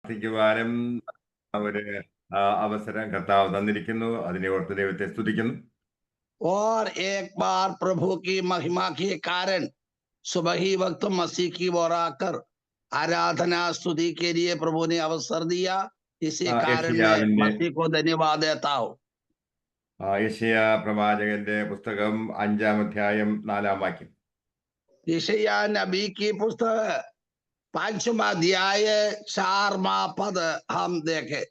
പ്രാർത്ഥിക്കുവാനും ഒരു അവസരം കർത്താവ് തന്നിരിക്കുന്നു. അതിനെ ഓർത്ത് ദൈവത്തെ സ്തുതിക്കുന്നു. और एक बार प्रभु की महिमा के कारण सुबह ही वक्त मसीह की ओर आकर आराधना स्तुति के लिए प्रभु ने अवसर दिया। इसी कारण मैं യെശയ്യാവിന്റെ मसीह को धन्यवाद देता हूँ। യെശയ്യാ പ്രവാചകന്റെ പുസ്തകം 5-ാം അധ്യായം 4-ാം വാക്യം. यशायाह नबी की पुस्तक 5वां अध्याय 4वां पद हम देखे।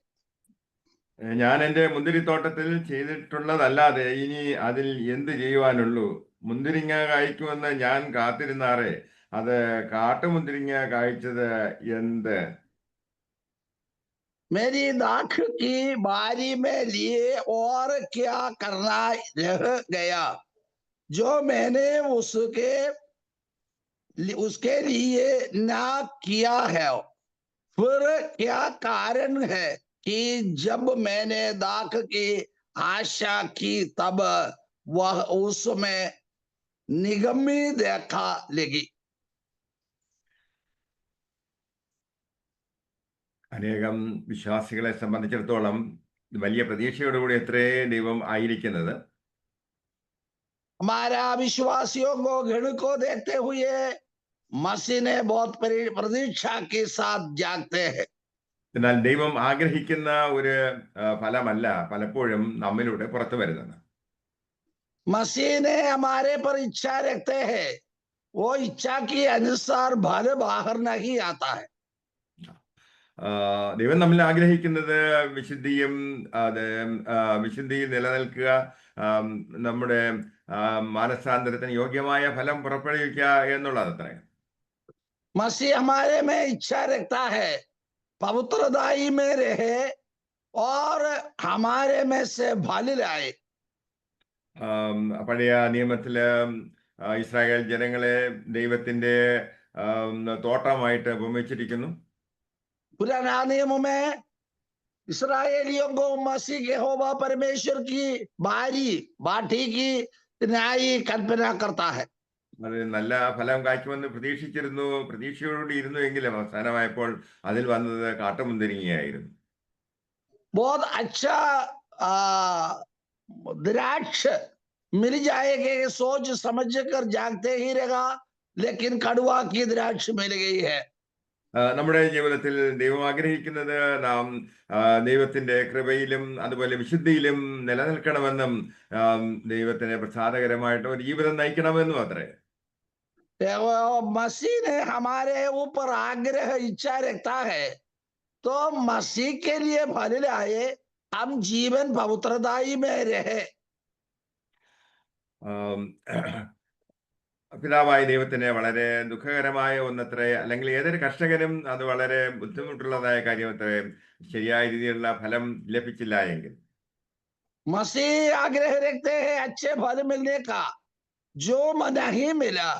ഞാൻ എൻ്റെ മുന്തിരിത്തോട്ടത്തിൽ ചെയ്തിട്ടുള്ളതല്ലാതെ ഇനി അതിൽ എന്ത് ചെയ്യുവാനുള്ളൂ? മുന്തിരിങ്ങ കായ്ക്കുമെന്ന് ഞാൻ കാത്തിരുന്നാറേ, അത് കാട്ടുമുന്തിരിങ്ങ കായ്ച്ചത് എന്ത്? मेरी दाख की बारी में लिए और क्या करना रह गया, जो मैंने उसके लिए ना किया है। फिर क्या कारण है कि जब मैंने दाख की आशा की तब वह उसमें निगमी देखा लगी। അനേകം വിശ്വാസികളെ സംബന്ധിച്ചിടത്തോളം വലിയ പ്രതീക്ഷയോടുകൂടി എത്രേ ദൈവം ആയിരിക്കുന്നത്. हमारा विश्वासियों को गण को देखते हुए मसीह ने बहुत प्रतीक्षा के साथ जागते हैं। എന്നാൽ ദൈവം ആഗ്രഹിക്കുന്ന ഒരു ഫലമല്ല പലപ്പോഴും നമ്മിലൂടെ പുറത്തു വരുന്നത്. मसीह ने हमारे पर इच्छा रखते हैं, वो इच्छा के अनुसार फल बाहर नहीं आता है। ദൈവം നമ്മൾ ആഗ്രഹിക്കുന്നത് വിശുദ്ധിയും വിശുദ്ധിയിൽ നിലനിൽക്കുക, നമ്മുടെ മാനസാന്തരത്തിന് യോഗ്യമായ ഫലം പുറപ്പെടുവിക്കുക എന്നുള്ളതത്രേ. मसीह हमारे में इच्छा रखता है पवित्रताई में रहे और हमारे में से फल लाए। പഴയ നിയമത്തില് ഇസ്രായേൽ ജനങ്ങളെ ദൈവത്തിന്റെ തോട്ടമായിട്ട് ഉപമിച്ചിരിക്കുന്നു. पुराना नियम में इसराइलियों को मसीह के यहोवा परमेश्वर की बाटी की न्यायी कल्पना करता है। അത് നല്ല ഫലം കായ്ക്കുമെന്ന് പ്രതീക്ഷയോടുകൂടി ഇരുന്നു എങ്കിലും അവസാനമായപ്പോൾ അതിൽ വന്നത് കാട്ടുമുന്തിരിങ്ങയായിരുന്നു. बहुत अच्छा द्राक्ष मिल जाएगा सोच समझ कर जागते ही रहेगा, लेकिन कड़वा की द्राक्ष मिल गई है। നമ്മുടെ ജീവിതത്തിൽ ദൈവം ആഗ്രഹിക്കുന്നത് നാം ദൈവത്തിന്റെ കൃപയിലും അതുപോലെ വിശുദ്ധിയിലും നിലനിൽക്കണമെന്നും ദൈവത്തിന് പ്രസാദകരമായിട്ട് ഒരു ജീവിതം നയിക്കണമെന്നും അത്രേ. मसीह ने हमारे ऊपर आग्रह इच्छा रखता है, तो मसीह के लिए फल लाए, हम जीवन पवित्रताई में रहे। പിതാവായ ദൈവത്തിന് വളരെ ദുഃഖകരമായ ഒന്നത്രേ, അല്ലെങ്കിൽ ഏതൊരു കർഷകനും അത് വളരെ ബുദ്ധിമുട്ടുള്ളതായ കാര്യമത്രേ, ശരിയായ രീതിയിലുള്ള ഫലം ലഭിച്ചില്ല എങ്കിൽ. मसीह आग्रह रखते हैं अच्छे फल मिलने का, जो नहीं मिला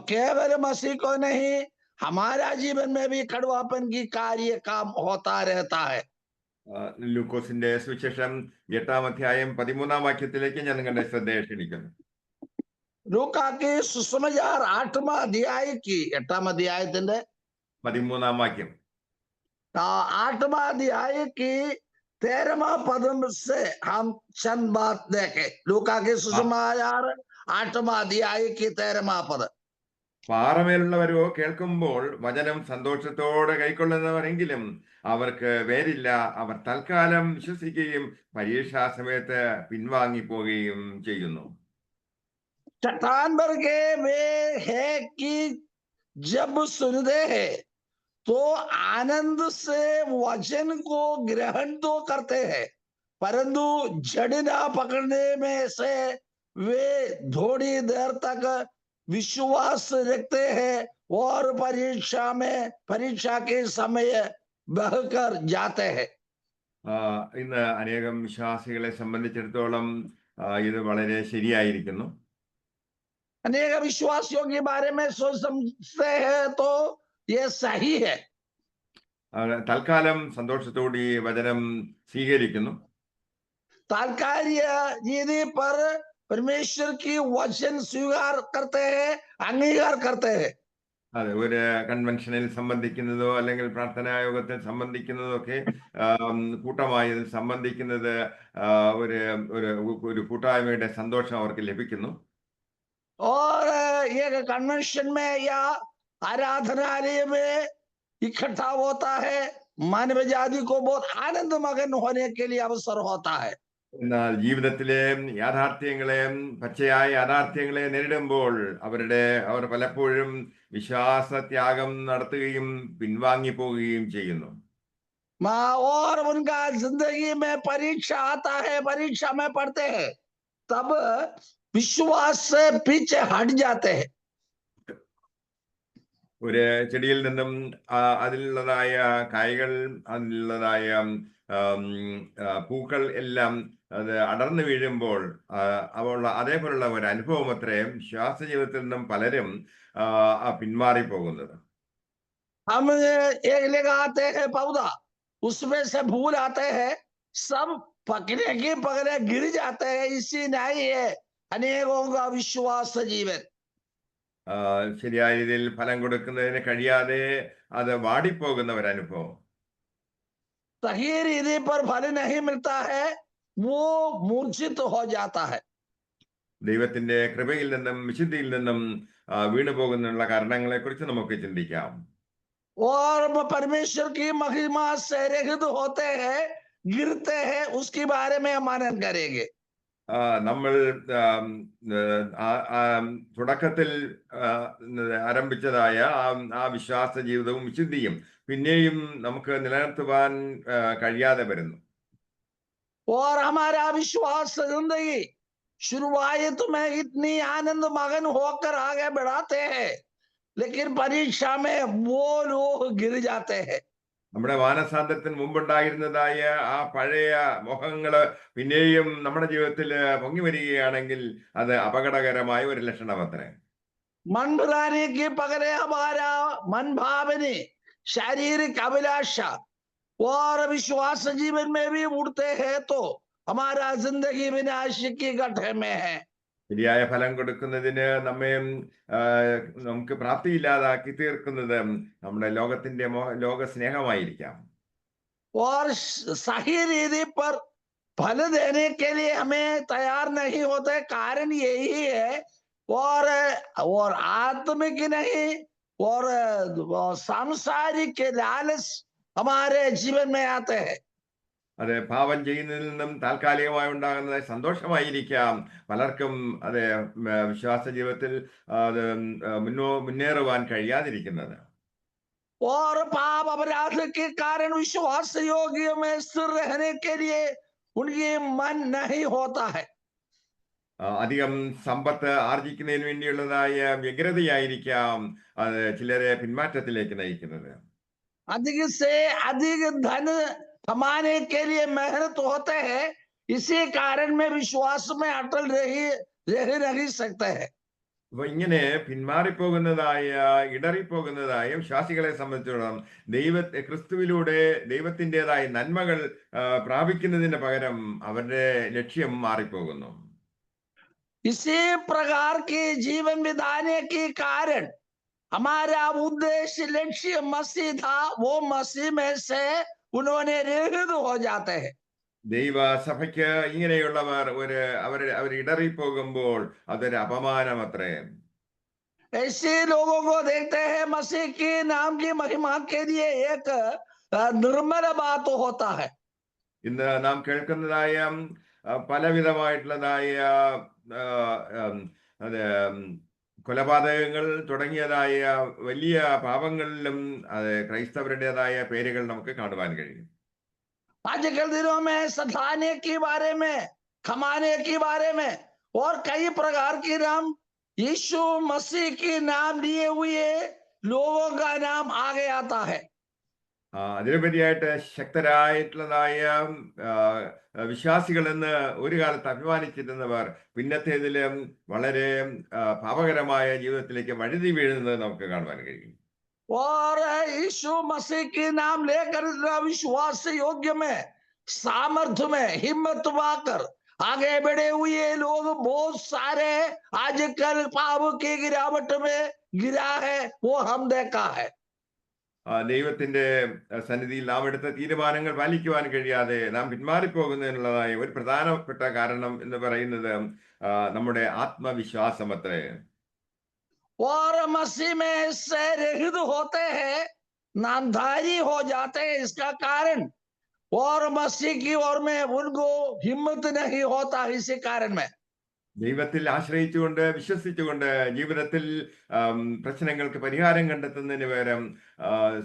केवल मसीह को नहीं, हमारा जीवन में भी कड़वापन की कार्य काम होता रहता है। ലൂക്കോസിന്റെ സുവിശേഷം 8-ാം അധ്യായം 13-ാം വാക്യത്തിലേക്ക് ഞാൻ നിങ്ങളുടെ ശ്രദ്ധയെ ക്ഷണിക്കുന്നു. ലൂക്കാ की सुसमाचार 8वां अध्याय की 8वां अध्यायത്തിന്റെ 13-ാം വാക്യം. 8वां अध्याय की 13वां पद से हम चंद बात देखें। लूका के सुसमाचार 8वां अध्याय की 13वां पद. പാറമേലുള്ളവരോ കേൾക്കുമ്പോൾ വചനം സന്തോഷത്തോടെ കൈക്കൊള്ളുന്നവരെങ്കിലും അവർക്ക് വേരില്ല. അവർ തൽക്കാലം വിശ്വസിക്കുകയും പരീക്ഷാ സമയത്ത് പിൻവാങ്ങിപ്പോവുകയും ചെയ്യുന്നു. चट्टान पर के वे है कि जब सुनते हैं तो आनंद से वचन को ग्रहण तो करते हैं, परंतु जड़ ना पकड़ने में से वे थोड़ी देर तक विश्वास रखते हैं और परीक्षा के समय बहकर जाते हैं. ഇന്ന് അനേകം വിശ്വാസികളെ സംബന്ധിച്ചിടത്തോളം ഇത് വളരെ ശരിയായിരിക്കുന്നു. अनेक विश्वासियों के बारे में सोच समझते हैं तो ये सही है. തൽക്കാലം സന്തോഷത്തോടെ വചനം സ്വീകരിക്കുന്നു. तात्कालिक यदि पर परमेश्वर की वचन स्वीकार करते हैं, अंगीकार करते हैं. അതെ, ഒരു കൺവെൻഷനിൽ സംബന്ധിക്കുന്നതോ അല്ലെങ്കിൽ പ്രാർത്ഥനാ യോഗത്തിൽ സംബന്ധിക്കുന്നതോ ഒക്കെ കൂട്ടമായി ഇതിൽ സംബന്ധിക്കുന്നത് ഒരു ഒരു ഒരു കൂട്ടായ്മയുടെ സന്തോഷം അവർക്ക് ലഭിക്കുന്നു. और ये कन्वेंशन में या आराधनालय में इकट्ठा होता है, मानव जाति को बहुत आनंद मगन होने के लिए अवसर होता है। എന്നാൽ ജീവിതത്തിലെ യാഥാർത്ഥ്യങ്ങളെ, പച്ചയായ യാഥാർത്ഥ്യങ്ങളെ നേരിടുമ്പോൾ അവർ പലപ്പോഴും വിശ്വാസത്യാഗം നടത്തുകയും പിൻവാങ്ങി പോവുകയും ചെയ്യുന്നു. और उनका जिंदगी में परीक्षा आता है, परीक्षा में पढ़ते हैं, तब विश्वास से पीछे हट जाते हैं। ഒരു ചെടിയിൽ നിന്നും അതിലുള്ളതായ കായ്കൾ, അതിലുള്ളതായ പൂക്കൾ എല്ലാം അത് അടർന്നു വീഴുമ്പോൾ അതേപോലുള്ള ഒരു അനുഭവം അത്രയും ശ്വാസ ജീവിതത്തിൽ നിന്നും പലരും പിന്മാറി പോകുന്നത്. हम एक लगाते हैं पौधा, उसमें से फूल आते हैं, सब पकने के पकड़े गिर जाते हैं। इसी नहीं है अनेकों का विश्वास जीवन। ശരിയായ രീതിയിൽ ഫലം കൊടുക്കുന്നതിന് കഴിയാതെ അത് വാടിപ്പോകുന്ന ഒരു അനുഭവം. सही रीति पर फल नहीं मिलता है, वो मूर्छित हो जाता है। ദൈവത്തിന്റെ കൃപയിൽ നിന്നും വിശുദ്ധിയിൽ നിന്നും വീണു പോകുന്നുള്ള കാരണങ്ങളെ കുറിച്ച് നമുക്ക് ചിന്തിക്കാം. और परमेश्वर की महिमा से रहित होते हैं, गिरते हैं, उसके बारे में हम आनंद करेंगे। നമ്മൾ തുടക്കത്തിൽ ആരംഭിച്ചതായ ആ വിശ്വാസ ജീവിതവും വിശുദ്ധിയും പിന്നെയും നമുക്ക് നിലനിർത്തുവാൻ കഴിയാതെ വരുന്നു. और हमारा विश्वास जिंदगी शुरुआत में इतनी आनंद मगन होकर आगे बढ़ाते हैं, लेकिन परीक्षा में वो लोग गिर जाते हैं। നമ്മുടെ മാനസാന്തരത്തിന് മുമ്പുണ്ടായിരുന്നതായ ആ പഴയ മോഹങ്ങള് പിന്നെയും നമ്മുടെ ജീവിതത്തിൽ പൊങ്ങി വരികയാണെങ്കിൽ അത് അപകടകരമായ ഒരു ലക്ഷണമത്രേ. मन भुलाने के पकड़े हमारा मन भावनी, शारीरिक अभिलाषा और विश्वास जीवन में भी उड़ते हैं, तो हमारा जिंदगी विनाश की गड्ढे में है। ശരിയായ ഫലം കൊടുക്കുന്നതിന് നമുക്ക് പ്രാപ്തിയില്ലാതാക്കി തീർക്കുന്നത് നമ്മുടെ ലോക സ്നേഹമായിരിക്കാം. और सही रीति पर फल देने के लिए हमें तैयार नहीं होते, कारण यही है। और आत्मिक नहीं, और सांसारिक लालच हमारे जीवन में आते हैं। അത് പാപം ചെയ്യുന്നതിൽ നിന്നും താൽക്കാലികമായി ഉണ്ടാകുന്ന സന്തോഷമായിരിക്കാം പലർക്കും അത് വിശ്വാസ ജീവിതത്തിൽ അത് മുന്നേറുവാൻ കഴിയാതിരിക്കുന്നത്. और पाप अपराध के कारण विश्वास योग्य में स्थिर रहने के लिए उनकी मन नहीं होता है। അധികം സമ്പത്ത് ആർജിക്കുന്നതിന് വേണ്ടിയുള്ളതായ വ്യഗ്രതയായിരിക്കാം അത് ചിലരെ പിന്മാറ്റത്തിലേക്ക് നയിക്കുന്നത്. अधिक से अधिक धन कमाने के लिए मेहनत होते हैं, इसी कारण में विश्वास में अटल रह नहीं सकते हैं। അപ്പൊ ഇങ്ങനെ പിന്മാറിപ്പോകുന്നതായ ഇടറിപ്പോകുന്നതായ വിശ്വാസികളെ സംബന്ധിച്ചിടത്തോളം ക്രിസ്തുവിലൂടെ ദൈവത്തിൻ്റെതായ നന്മകൾ പ്രാപിക്കുന്നതിന് പകരം അവരുടെ ലക്ഷ്യം മാറിപ്പോകുന്നു. इसी प्रकार के जीवन बिताने के कारण हमारा उद्देश्य लक्ष्य मसीह था, वो मसीह में से उन्होंने रहित हो जाते हैं। ദൈവസഭയ്ക്ക് ഇങ്ങനെയുള്ളവർ അവർ ഇടറിപ്പോകുമ്പോൾ അതൊരു അപമാനമത്രേ. ऐसे लोगों को देखते हैं, मसीह के नाम की महिमा के लिए एक निर्मल बात होता है। ഇന്ന് നാം കേൾക്കുന്നതായ പലവിധമായിട്ടുള്ളതായ കൊലപാതകങ്ങൾ തുടങ്ങിയതായ വലിയ പാപങ്ങളിലും ക്രൈസ്തവരുടേതായ പേരുകൾ നമുക്ക് കാണുവാൻ കഴിയും. आजकल दिनों में सताने के बारे में, कमाने के बारे में और कई प्रकार के नाम, यीशु मसीह के नाम लिए हुए लोगों का नाम आगे आता है। അതിനുപരിയായിട്ട് ശക്തരായിട്ടുള്ളതായ വിശ്വാസികൾ എന്ന് ഒരു കാലത്ത് അഭിമാനിച്ചിരുന്നവർ പിന്നത്തേതിലും വളരെ പാപകരമായ ജീവിതത്തിലേക്ക് വഴുതി വീഴുന്നത് നമുക്ക് കാണുവാൻ കഴിയും. और यीशु मसीह के नाम लेकर विश्वास योग्य में, सामर्थ्य में हिम्मत पाकर आगे बढ़े हुए लोग बहुत सारे आजकल पाप की गिरावट में गिरा है वो हम देखा है। ദൈവത്തിന്റെ സന്നിധിയിൽ നാം എടുത്ത തീരുമാനങ്ങൾ പാലിക്കുവാൻ കഴിയാതെ നാം പിന്മാറിപ്പോകുന്നതിനുള്ളതായ ഒരു പ്രധാനപ്പെട്ട കാരണം എന്ന് പറയുന്നത് നമ്മുടെ ആത്മവിശ്വാസമത്രേ. और मसीह में से रहित होते हैं, नामधारी हो जाते हैं इसका कारण, और मसीह की ओर में उनको हिम्मत नहीं होता इसी कारण में। ദൈവത്തിൽ ആശ്രയിച്ചുകൊണ്ട് വിശ്വസിച്ചുകൊണ്ട് ജീവിതത്തിൽ പ്രശ്നങ്ങൾക്ക് പരിഹാരം കണ്ടെത്തുന്നതിന് പകരം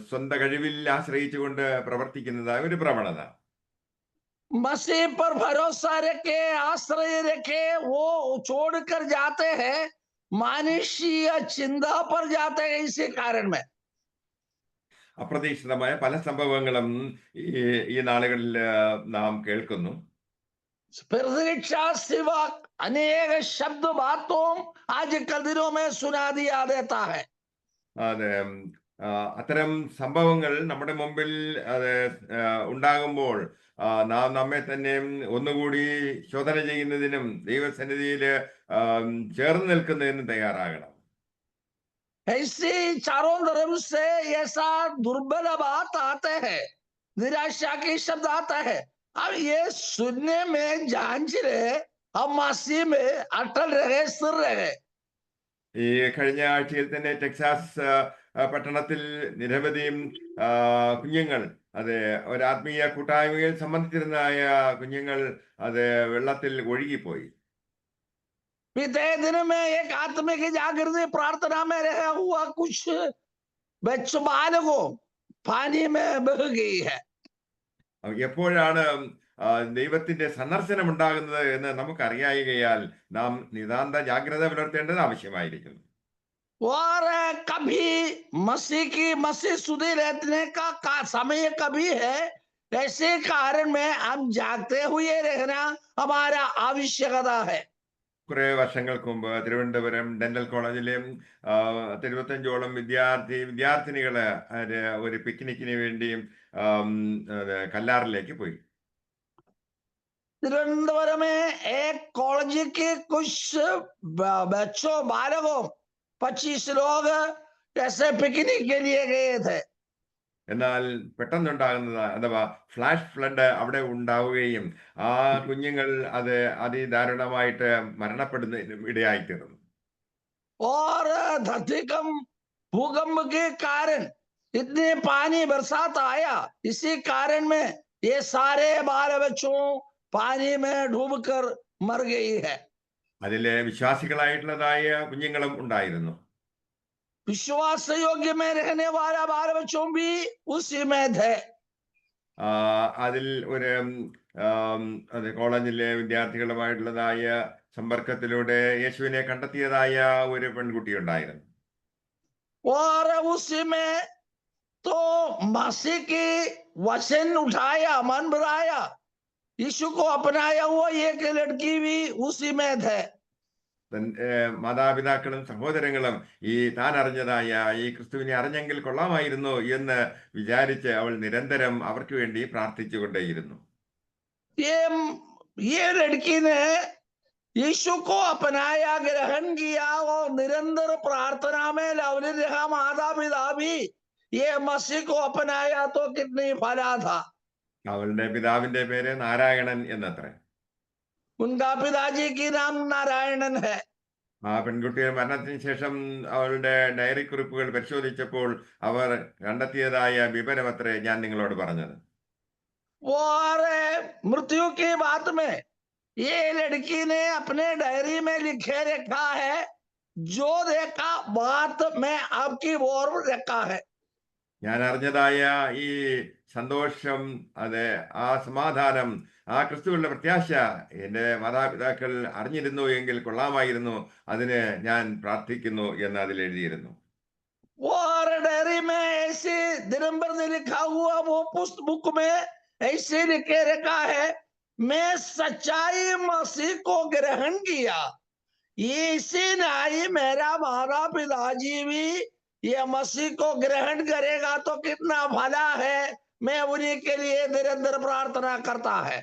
സ്വന്തം കഴിവിൽ ആശ്രയിച്ചുകൊണ്ട് പ്രവർത്തിക്കുന്നതായ ഒരു പ്രവണത. मसीह पर भरोसा रखे, आश्रय रखे, वो छोड़कर जाते हैं, मानुषीय चिंता पर जाते हैं इसी कारण में। അപ്രതീക്ഷിതമായ പല സംഭവങ്ങളും ഈ നാളുകളിൽ നാം കേൾക്കുന്നു. प्रतीक्षा सिवा अनेक शब्द बातों आजकल दिनों में सुना दिया देता है। അതെ, അത്തരം സംഭവങ്ങൾ നമ്മുടെ മുമ്പിൽ അത് ഉണ്ടാകുമ്പോൾ നാം നമ്മെ തന്നെ ഒന്നുകൂടി ശോധന ചെയ്യുന്നതിനും ദൈവസന്നിധിയിൽ ചേർന്ന് നിൽക്കുന്നതിനും തയ്യാറാകണം. ऐसे चारों तरफ से ऐसा दुर्बल बात आते हैं, निराशा के शब्द आता है। अब ये सुनने में जांच रहे, हम मसीह में अटल रहे, स्थिर रहे। ഈ കഴിഞ്ഞ ആഴ്ചയിൽ തന്നെ ടെക്സാസ് പട്ടണത്തിൽ നിരവധി കുഞ്ഞുങ്ങൾ, അത് ഒരു ആത്മീയ കൂട്ടായ്മയിൽ സംബന്ധിച്ചിരുന്നതായ കുഞ്ഞുങ്ങൾ അത് വെള്ളത്തിൽ ഒഴുകിപ്പോയി. बीते दिन में एक आत्मिक जागृति प्रार्थना में रहा हुआ कुछ बच्चों बालकों पानी में बह गई है। എപ്പോഴാണ് ദൈവത്തിന്റെ സന്ദർശനം ഉണ്ടാകുന്നത് എന്ന് നമുക്കറിയായികയാൽ നാം നിതാന്ത ജാഗ്രത പുലർത്തേണ്ടത് ആവശ്യമായിരിക്കുന്നു. और कभी मसीह की मसीह सुधी रहने का समय कभी है, ऐसे कारण में हम जागते हुए रहना हमारा आवश्यकता है। കുറെ വർഷങ്ങൾക്ക് മുമ്പ് തിരുവനന്തപുരം ഡെന്റൽ കോളേജിലെ 75ഓളം വിദ്യാർത്ഥിനികള് ഒരു പിക്നിക്കിന് വേണ്ടി കല്ലാറിലേക്ക് പോയി. तिरुवनंतपुरम में एक कॉलेज के कुछ बच्चों बालकों 25 लोग ऐसे पिकनिक के लिए गए थे। എന്നാൽ പെട്ടെന്നുണ്ടാകുന്നത് അഥവാ ഫ്ലാഷ് ഫ്ലഡ് അവിടെ ഉണ്ടാവുകയും ആ കുഞ്ഞുങ്ങൾ അത് അതിദാരുണമായിട്ട് മരണപ്പെടുന്നതിനും ഇടയായിത്തീർന്നു. और भूकंप के कारण इतने पानी बरसात आया, इसी कारण में ये सारे बाल बच्चों पानी में डूबकर मर गई है। അതിലെ വിശ്വാസികളായിട്ടുള്ളതായ കുഞ്ഞുങ്ങളും ഉണ്ടായിരുന്നു. विश्वास योग्य में रहने वाला बाल बच्चों भी उसी में थे। അതിൽ ഒരു അത് കോളേജിലെ വിദ്യാർത്ഥികളുമായിട്ടുള്ളതായ സമ്പർക്കത്തിലൂടെ യേശുവിനെ കണ്ടെത്തിയതായ ഒരു പെൺകുട്ടി ഉണ്ടായിരുന്നു. और उसी में तो मसीह की वचन उठाया, मन बढ़ाया, यीशु को अपनाया हुआ एक लड़की भी उसी में थे। മാതാപിതാക്കളും സഹോദരങ്ങളും ഈ താൻ അറിഞ്ഞതായ ഈ ക്രിസ്തുവിനെ അറിഞ്ഞെങ്കിൽ കൊള്ളാമായിരുന്നു എന്ന് വിചാരിച്ച് അവൾ നിരന്തരം അവർക്ക് വേണ്ടി പ്രാർത്ഥിച്ചുകൊണ്ടേയിരുന്നു. ये लड़की ने यीशु को अपनाया, ग्रहण किया और निरंतर प्रार्थना में लवली रहा। माता पिता भी ये मसीह को अपनाया तो कितनी फला था। അവളുടെ പിതാവിന്റെ പേര് നാരായണൻ എന്നത്രേ. उनका पिताजी की नाम नारायणन है। ആ പെൺകുട്ടിയുടെ മരണത്തിന് ശേഷം അവളുടെ ഡയറി കുറിപ്പുകൾ പരിശോധിച്ചപ്പോൾ അവർ കണ്ടെത്തിയതായ വിവരമത്രേ ഞാൻ നിങ്ങളോട് പറഞ്ഞത്. और मृत्यु की बात में ये लड़की ने अपने डायरी में लिखे रखा है, जो देखा बात में आपकी ओर रखा है। ഞാൻ അറിഞ്ഞതായ ഈ സന്തോഷം, അത് ആ സമാധാനം, ആ ക്രിസ്തുവിന്റെ പ്രത്യാശ എന്റെ മാതാപിതാക്കൾ അറിഞ്ഞിരുന്നു എങ്കിൽ കൊള്ളാമായിരുന്നു, അതിന് ഞാൻ പ്രാർത്ഥിക്കുന്നു എന്ന് അതിൽ എഴുതിയിരുന്നു. और डायरी में ऐसे दिनंबर ने लिखा हुआ वो पुस्तक बुक में ऐसे लिखे रखा है, मैं सच्चाई मसीह को ग्रहण किया, इसी नहीं मेरा माता पिताजी भी ये मसीह को ग्रहण करेगा तो कितना भला है, मैं उन्हीं के लिए निरंतर प्रार्थना करता है।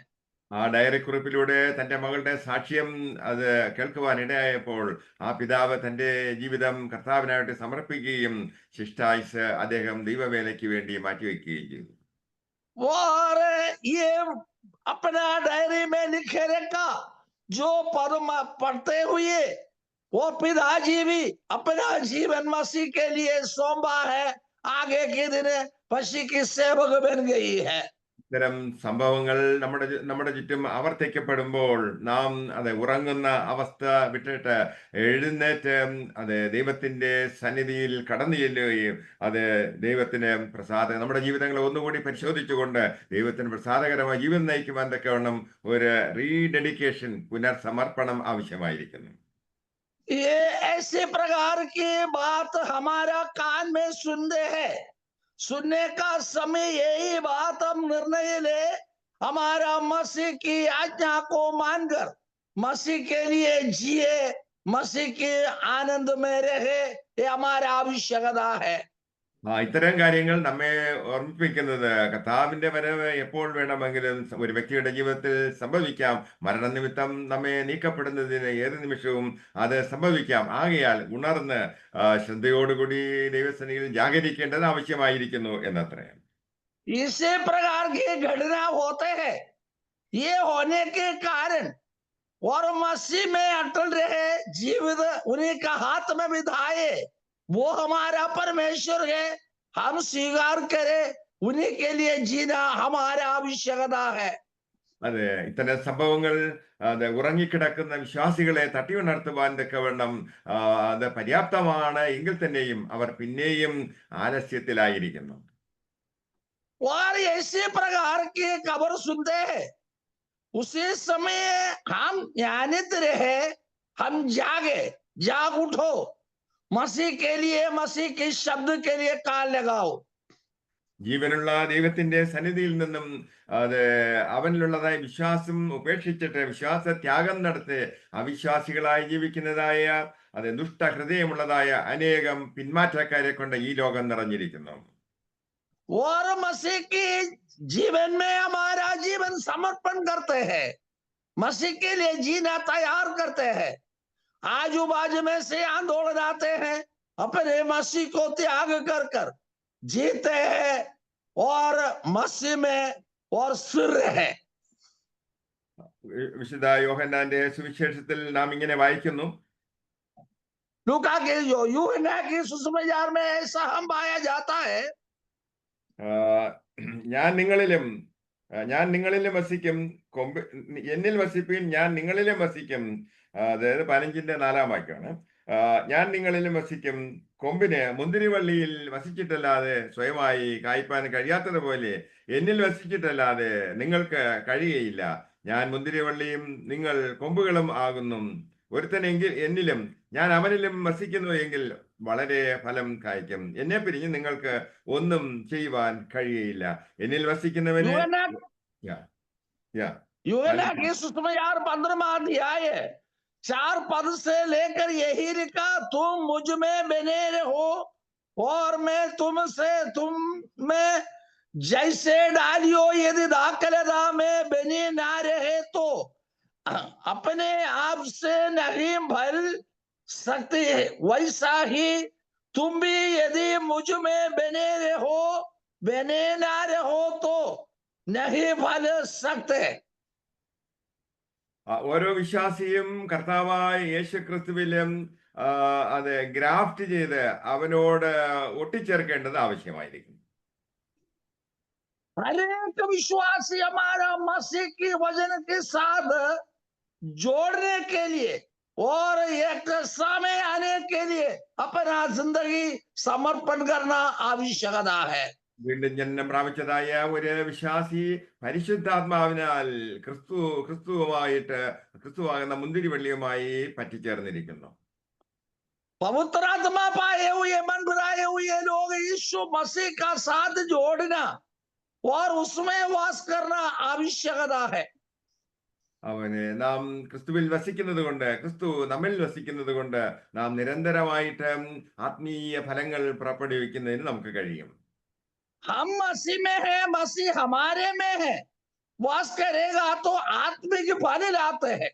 ആ ഡയറി കുറിപ്പിലൂടെ തന്റെ മകളുടെ സാക്ഷ്യം അത് കേൾക്കുവാൻ ഇടയായപ്പോൾ ആ പിതാവ് തന്റെ ജീവിതം കർത്താവിനായിട്ട് സമർപ്പിക്കുകയും ശിഷ്ടായുസ് അദ്ദേഹം ദൈവവേലയ്ക്ക് വേണ്ടി മാറ്റിവെക്കുകയും ചെയ്തു. और ये अपना डायरी में लिखे रखा, जो परमा पढ़ते हुए वो पिताजी भी अपना जीवन मसीह के लिए सौंपा है, आगे के दिन मसीह की सेवक बन गई है. ഇത്തരം സംഭവങ്ങൾ നമ്മുടെ ചുറ്റും ആവർത്തിക്കപ്പെടുമ്പോൾ നാം അത് ഉറങ്ങുന്ന അവസ്ഥ വിട്ടിട്ട് എഴുന്നേറ്റ് അത് ദൈവത്തിന്റെ സന്നിധിയിൽ കടന്നു ചെല്ലുകയും അത് ദൈവത്തിന് നമ്മുടെ ജീവിതങ്ങളെ ഒന്നുകൂടി പരിശോധിച്ചുകൊണ്ട് ദൈവത്തിന് പ്രസാദകരമായ ജീവിതം നയിക്കുവാൻ തക്കവണ്ണം ഒരു റീഡെഡിക്കേഷൻ, പുനർസമർപ്പണം ആവശ്യമായിരിക്കുന്നു. ये ऐसे प्रकार की बात हमारा कान में सुनते हैं, सुनने का समय यही बात हम निर्णय ले, हमारा मसीह की आज्ञा को मानकर मसीह के लिए जिए, मसीह के आनंद में रहे, ये हमारा आवश्यकता है. ഇത്തരം കാര്യങ്ങൾ നമ്മെ ഓർമ്മിപ്പിക്കുന്നത് കർത്താവിന്റെ വരവ് എപ്പോൾ വേണമെങ്കിലും ഒരു വ്യക്തിയുടെ ജീവിതത്തിൽ സംഭവിക്കാം. മരണനിമിത്തം നമ്മെ നീക്കപ്പെടുന്നതിന് ഏത് നിമിഷവും അത് സംഭവിക്കാം. ആകയാൽ ഉണർന്ന് ശ്രദ്ധയോടുകൂടി ദൈവസന്നിധിയിൽ ജാഗരിക്കേണ്ടത് ആവശ്യമായിരിക്കുന്നു എന്നത്രേ. इसी प्रकार की घटना होते हैं, ये होने के कारण और मसीह में अटल रहे, जीवित उन्हीं का हाथ में विधाए, वो हमारा परमेश्वर है, हम स्वीकार करें, उन्हीं के लिए जीना हमारा आवश्यकता है. അതെ, ഇത്തരം സംഭവങ്ങൾ അത് ഉറങ്ങിക്കിടക്കുന്ന വിശ്വാസികളെ തട്ടിയുണർത്തുവാൻ തക്കവണ്ണം അത് പര്യാപ്തമാണ് എങ്കിൽ തന്നെയും അവർ പിന്നെയും ആലസ്യത്തിലായിരിക്കുന്നു. और ऐसे प्रकार की खबर सुनते हैं, उसी समय हम ज्ञानित रहे, हम जागे, जाग उठो, मसीह के लिए, मसीह के शब्द के लिए कान लगाओ. ജീവനുള്ള ദൈവത്തിന്റെ സന്നിധിയിൽ നിന്നും അത് അവനിലുള്ളതായ വിശ്വാസം ഉപേക്ഷിച്ചിട്ട് വിശ്വാസ ത്യാഗം നടത്തി അവിശ്വാസികളായി ജീവിക്കുന്നതായ അത് ദുഷ്ടഹൃദയമുള്ളതായ അനേകം പിന്മാറ്റക്കാരെ കൊണ്ട് ഈ ലോകം നിറഞ്ഞിരിക്കുന്നു. और मसीह की जीवन में हमारा जीवन समर्पण करते हैं, मसीह के लिए जीना तैयार करते हैं, आजू बाजू में से आंदोलन आते हैं, अपने मसीह को त्याग कर कर जीते हैं और मसीह में और स्थिर रहे. വിശുദ്ധ യോഹന്നാന്റെ സുവിശേഷത്തിൽ നാം ഇങ്ങനെ വായിക്കുന്നു, लूका के यूहन्ना की सुसमाचार में ऐसा हम पाया जाता है, ഞാൻ നിങ്ങളിലും വസിക്കും, എന്നിൽ വസിപ്പീൻ, ഞാൻ നിങ്ങളിലും വസിക്കും. അതായത് 15-ന്റെ 4-ാം വാക്യമാണ്. ഞാൻ നിങ്ങളിലും വസിക്കും, കൊമ്പിന് മുന്തിരിവള്ളിയിൽ വസിച്ചിട്ടല്ലാതെ സ്വയമായി കായ്പാൻ കഴിയാത്തതുപോലെ എന്നിൽ വസിച്ചിട്ടല്ലാതെ നിങ്ങൾക്ക് കഴിയുകയില്ല. ഞാൻ മുന്തിരിവള്ളിയും നിങ്ങൾ കൊമ്പുകളും ആകുന്നു. ഒരുത്തനെങ്കിൽ എന്നിലും ഞാൻ അവനിലും വസിക്കുന്നു എങ്കിൽ വളരെ ഫലം കായ്ക്കും. എന്നെ പിരിഞ്ഞ് നിങ്ങൾക്ക് ഒന്നും ചെയ്യുവാൻ കഴിയുകയില്ല. എന്നിൽ വസിക്കുന്നവന് यूहन्ना की सुसमाचार 15वां अध्याय 4 पद से लेकर यही लिखा, तुम मुझ में बने रहो और मैं तुमसे, तुम में जैसे डालियो यदि दाखलता में बने ना रहे तो अपने आप से नहीं फल सकते, वैसा ही तुम भी यदि मुझ में बने रहो, बने ना रहो तो नहीं फल सकते. ഓരോ വിശ്വാസിയും കർത്താവായ യേശു ക്രിസ്തുവിലും അത് ഗ്രാഫ്റ്റ് ചെയ്ത് അവനോട് ഒട്ടിച്ചേർക്കേണ്ടത് ആവശ്യമായിരിക്കും. हर एक विश्वासी हमारा मसीह की वचन के साथ जोड़ने के लिए और एक समय आने के लिए अपना जिंदगी समर्पण करना आवश्यकता है. വീണ്ടും ജന്മം പ്രാപിച്ചതായ ഒരു വിശ്വാസി പരിശുദ്ധാത്മാവിനാൽ ക്രിസ്തുവാകുന്ന മുന്തിരിവള്ളിയുമായി പറ്റിച്ചേർന്നിരിക്കുന്നു. पवित्र आत्मा पाए हुए, मन बनाए हुए लोग यीशु मसीह का साथ जोड़ना और उसमें वास करना आवश्यकता है. നാം ക്രിസ്തുവിൽ വസിക്കുന്നത് കൊണ്ട്, ക്രിസ്തു നമ്മിൽ വസിക്കുന്നത് കൊണ്ട് നാം നിരന്തരമായിട്ട് ആത്മീയ ഫലങ്ങൾ പുറപ്പെടുവിക്കുന്നതിന് നമുക്ക് കഴിയും. हम मसीह में है, मसीह हमारे में है, वास करेगा तो आत्मिक फल लाते हैं।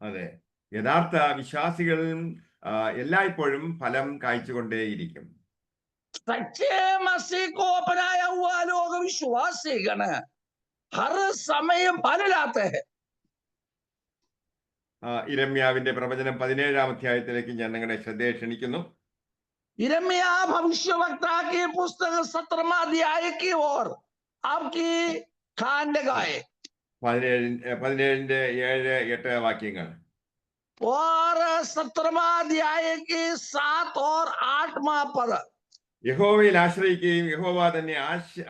അതെ, യഥാർത്ഥ വിശ്വാസികൾ എല്ലായ്പ്പോഴും ഫലം കായ്ച്ചുകൊണ്ടേയിരിക്കും. सच्चे मसीह को अपनाया हुआ लोग विश्वासी गण हर समय फल लाते हैं। ഇരമ്യാവിന്റെ പ്രവചനം 17-ാം അധ്യായത്തിലേക്ക് ഞാൻ നിങ്ങളുടെ ശ്രദ്ധയെ ക്ഷണിക്കുന്നു. यिर्मयाह भविष्यवक्ता की पुस्तक 17वां अध्याय की ओर आपकी कान लगाए 17-ന്റെ 7, 8 വാക്യങ്ങൾ. और 17वां अध्याय की 7 और 8वां पद। യഹോവയിൽ ആശ്രയിക്കുകയും യഹോവ തന്നെ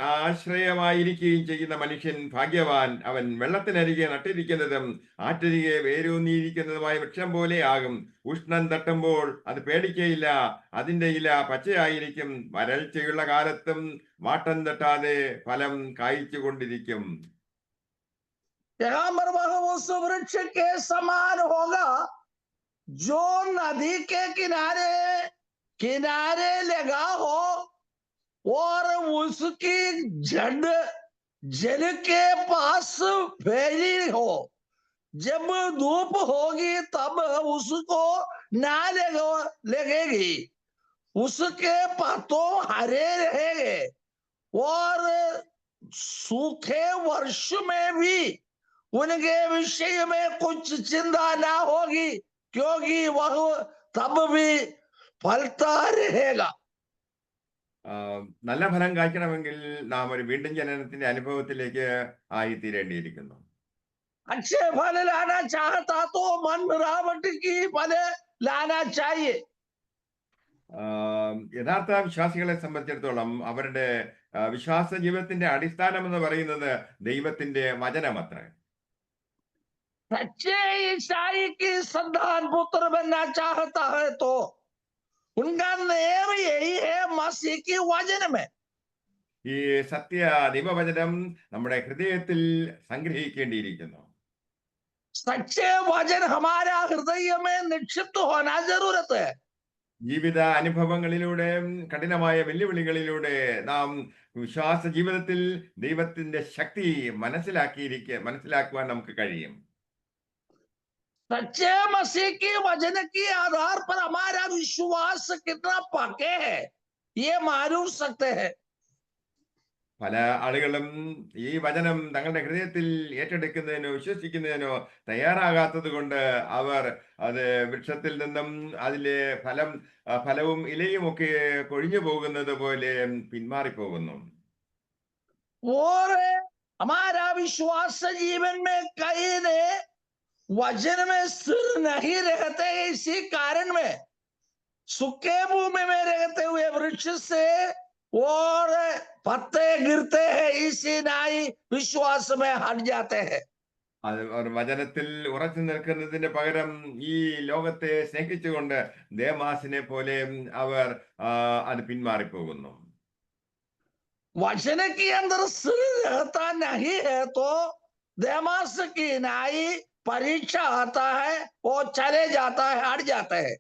ആശ്രയമായിരിക്കുകയും ചെയ്യുന്ന മനുഷ്യൻ ഭാഗ്യവാൻ. അവൻ വെള്ളത്തിനരികെ നട്ടിരിക്കുന്നതും ആറ്റരികെ വേരൂന്നിയിരിക്കുന്നതുമായ വൃക്ഷം പോലെ ആകും. ഉഷ്ണം തട്ടുമ്പോൾ അത് പേടിക്കയില്ല, അതിന്റെ ഇല പച്ചയായിരിക്കും. വരൾച്ചയുള്ള കാലത്തും വാട്ടം തട്ടാതെ ഫലം കായ്ച്ചു കൊണ്ടിരിക്കും. यहाँ पर वह उस वृक्ष के समान होगा जो नदी के किनारे किनारे लगा हो और उसकी जड़ जल के पास फैली हो। जब धूप होगी तब उसको ना लगेगी, उसके पत्तों हरे रहेंगे और सूखे वर्ष में भी उनके विषय में कुछ चिंता ना होगी, क्योंकि वह तब भी फलता रहेगा। നല്ല ഫലം കായ്ക്കണമെങ്കിൽ നാം ഒരു വീണ്ടും ജനനത്തിന്റെ അനുഭവത്തിലേക്ക് ആയിത്തീരേണ്ടിയിരിക്കുന്നു. अच्छे फल लाना चाहता तो मन मिलावट की फल लाना चाहिए। യഥാർത്ഥ വിശ്വാസികളെ സംബന്ധിച്ചിടത്തോളം അവരുടെ വിശ്വാസ ജീവിതത്തിന്റെ അടിസ്ഥാനം എന്ന് പറയുന്നത് ദൈവത്തിന്റെ വചനമത്രേ. सच्चे ईसाई की संतान पुत्र बनना चाहता है तो उनका नियम यही है, मसीह की वचन में। ഈ സത്യ ദൈവവചനം നമ്മുടെ ഹൃദയത്തിൽ സംഗ്രഹിക്കേണ്ടിയിരിക്കുന്നു. सच्चे वचन हमारा हृदय में निक्षिप्त होना जरूरत है। ജീവിത അനുഭവങ്ങളിലൂടെ കഠിനമായ വെല്ലുവിളികളിലൂടെ നാം വിശ്വാസ ജീവിതത്തിൽ ദൈവത്തിന്റെ ശക്തി മനസ്സിലാക്കുവാൻ നമുക്ക് കഴിയും. सच्चे मसीह की वचन के आधार पर हमारा विश्वास कितना पक्के है ये मालूम सकते हैं। പല ആളുകളും ഈ വചനം തങ്ങളുടെ ഹൃദയത്തിൽ ഏറ്റെടുക്കുന്നതിനോ വിശ്വസിക്കുന്നതിനോ തയ്യാറാകാത്തത് കൊണ്ട് അവർ അത് വൃക്ഷത്തിൽ നിന്നും അതിലെ ഫലവും ഇലയും ഒക്കെ കൊഴിഞ്ഞു പോകുന്നത് പോലെ പിന്മാറിപ്പോകുന്നു. और हमारा विश्वास जीवन में कई ने वचन में स्थिर नहीं रहते, इसी कारण में सूखे भूमि में रहते हुए वृक्ष से और पत्ते गिरते हैं, इसी नाई विश्वास में हट जाते हैं। അവർ വചനത്തിൽ ഉറച്ചു നിൽക്കുന്നതിന് പകരം ഈ ലോകത്തെ സ്നേഹിച്ചുകൊണ്ട് ദേമാസിനെ പോലെ അവർ അത് പിന്മാറിപ്പോകുന്നു. वचन के अंदर स्थिर रहता नहीं है तो देमास की नाई परीक्षा आता है और चले जाता है, हट जाता है।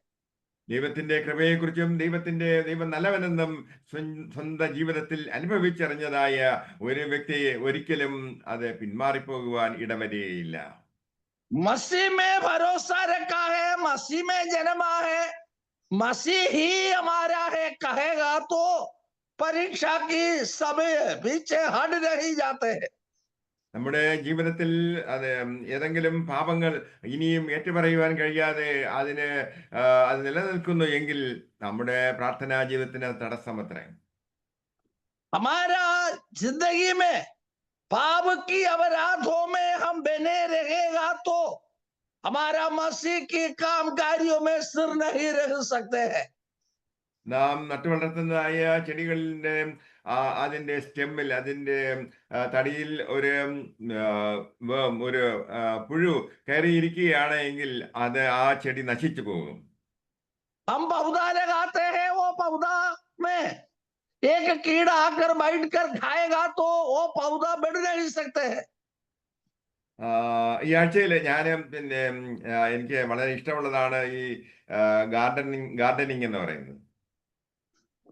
ദൈവത്തിന്റെ കൃപയെക്കുറിച്ചും ദൈവം നല്ലവനെന്നും സ്വന്തം ജീവിതത്തിൽ അനുഭവിച്ചറിഞ്ഞതായ ഒരു വ്യക്തിയെ ഒരിക്കലും അത് പിന്മാറിപ്പോകുവാൻ ഇടവരികയില്ല. मसीह में भरोसा रखा है, मसीह में जन्मा है, मसीह ही हमारा है कहेगा तो परीक्षा की समय पीछे हट नहीं जाते हैं। നമ്മുടെ ജീവിതത്തിൽ അത് ഏതെങ്കിലും പാപങ്ങൾ ഇനിയും ഏറ്റുപറയുവാൻ കഴിയാതെ അത് നിലനിൽക്കുന്നു എങ്കിൽ നമ്മുടെ പ്രാർത്ഥനാ ജീവിതത്തിന് തടസ്സമത്രേ. हमारा जिंदगी में पाप की अपराधों में हम बने रहेगा तो हमारा मसीह की कामकारियों में सिर नहीं रह सकते हैं। നാം നട്ടുവളർത്തുന്നതായ ചെടികളിന്റെ അതിന്റെ സ്റ്റെമ്മിൽ അതിന്റെ തടിയിൽ ഒരു പുഴു കയറിയിരിക്കുകയാണ് എങ്കിൽ അത് ആ ചെടി നശിച്ചു പോകും. हम पौधा लगाते हैं, वो पौधा में एक कीड़ा आकर बैठकर खाएगा तो वो पौधा बढ़ नहीं सकते हैं। ഈ ആഴ്ചയിൽ ഞാൻ എനിക്ക് വളരെ ഇഷ്ടമുള്ളതാണ് ഈ ഗാർഡനിങ് എന്ന് പറയുന്നത്.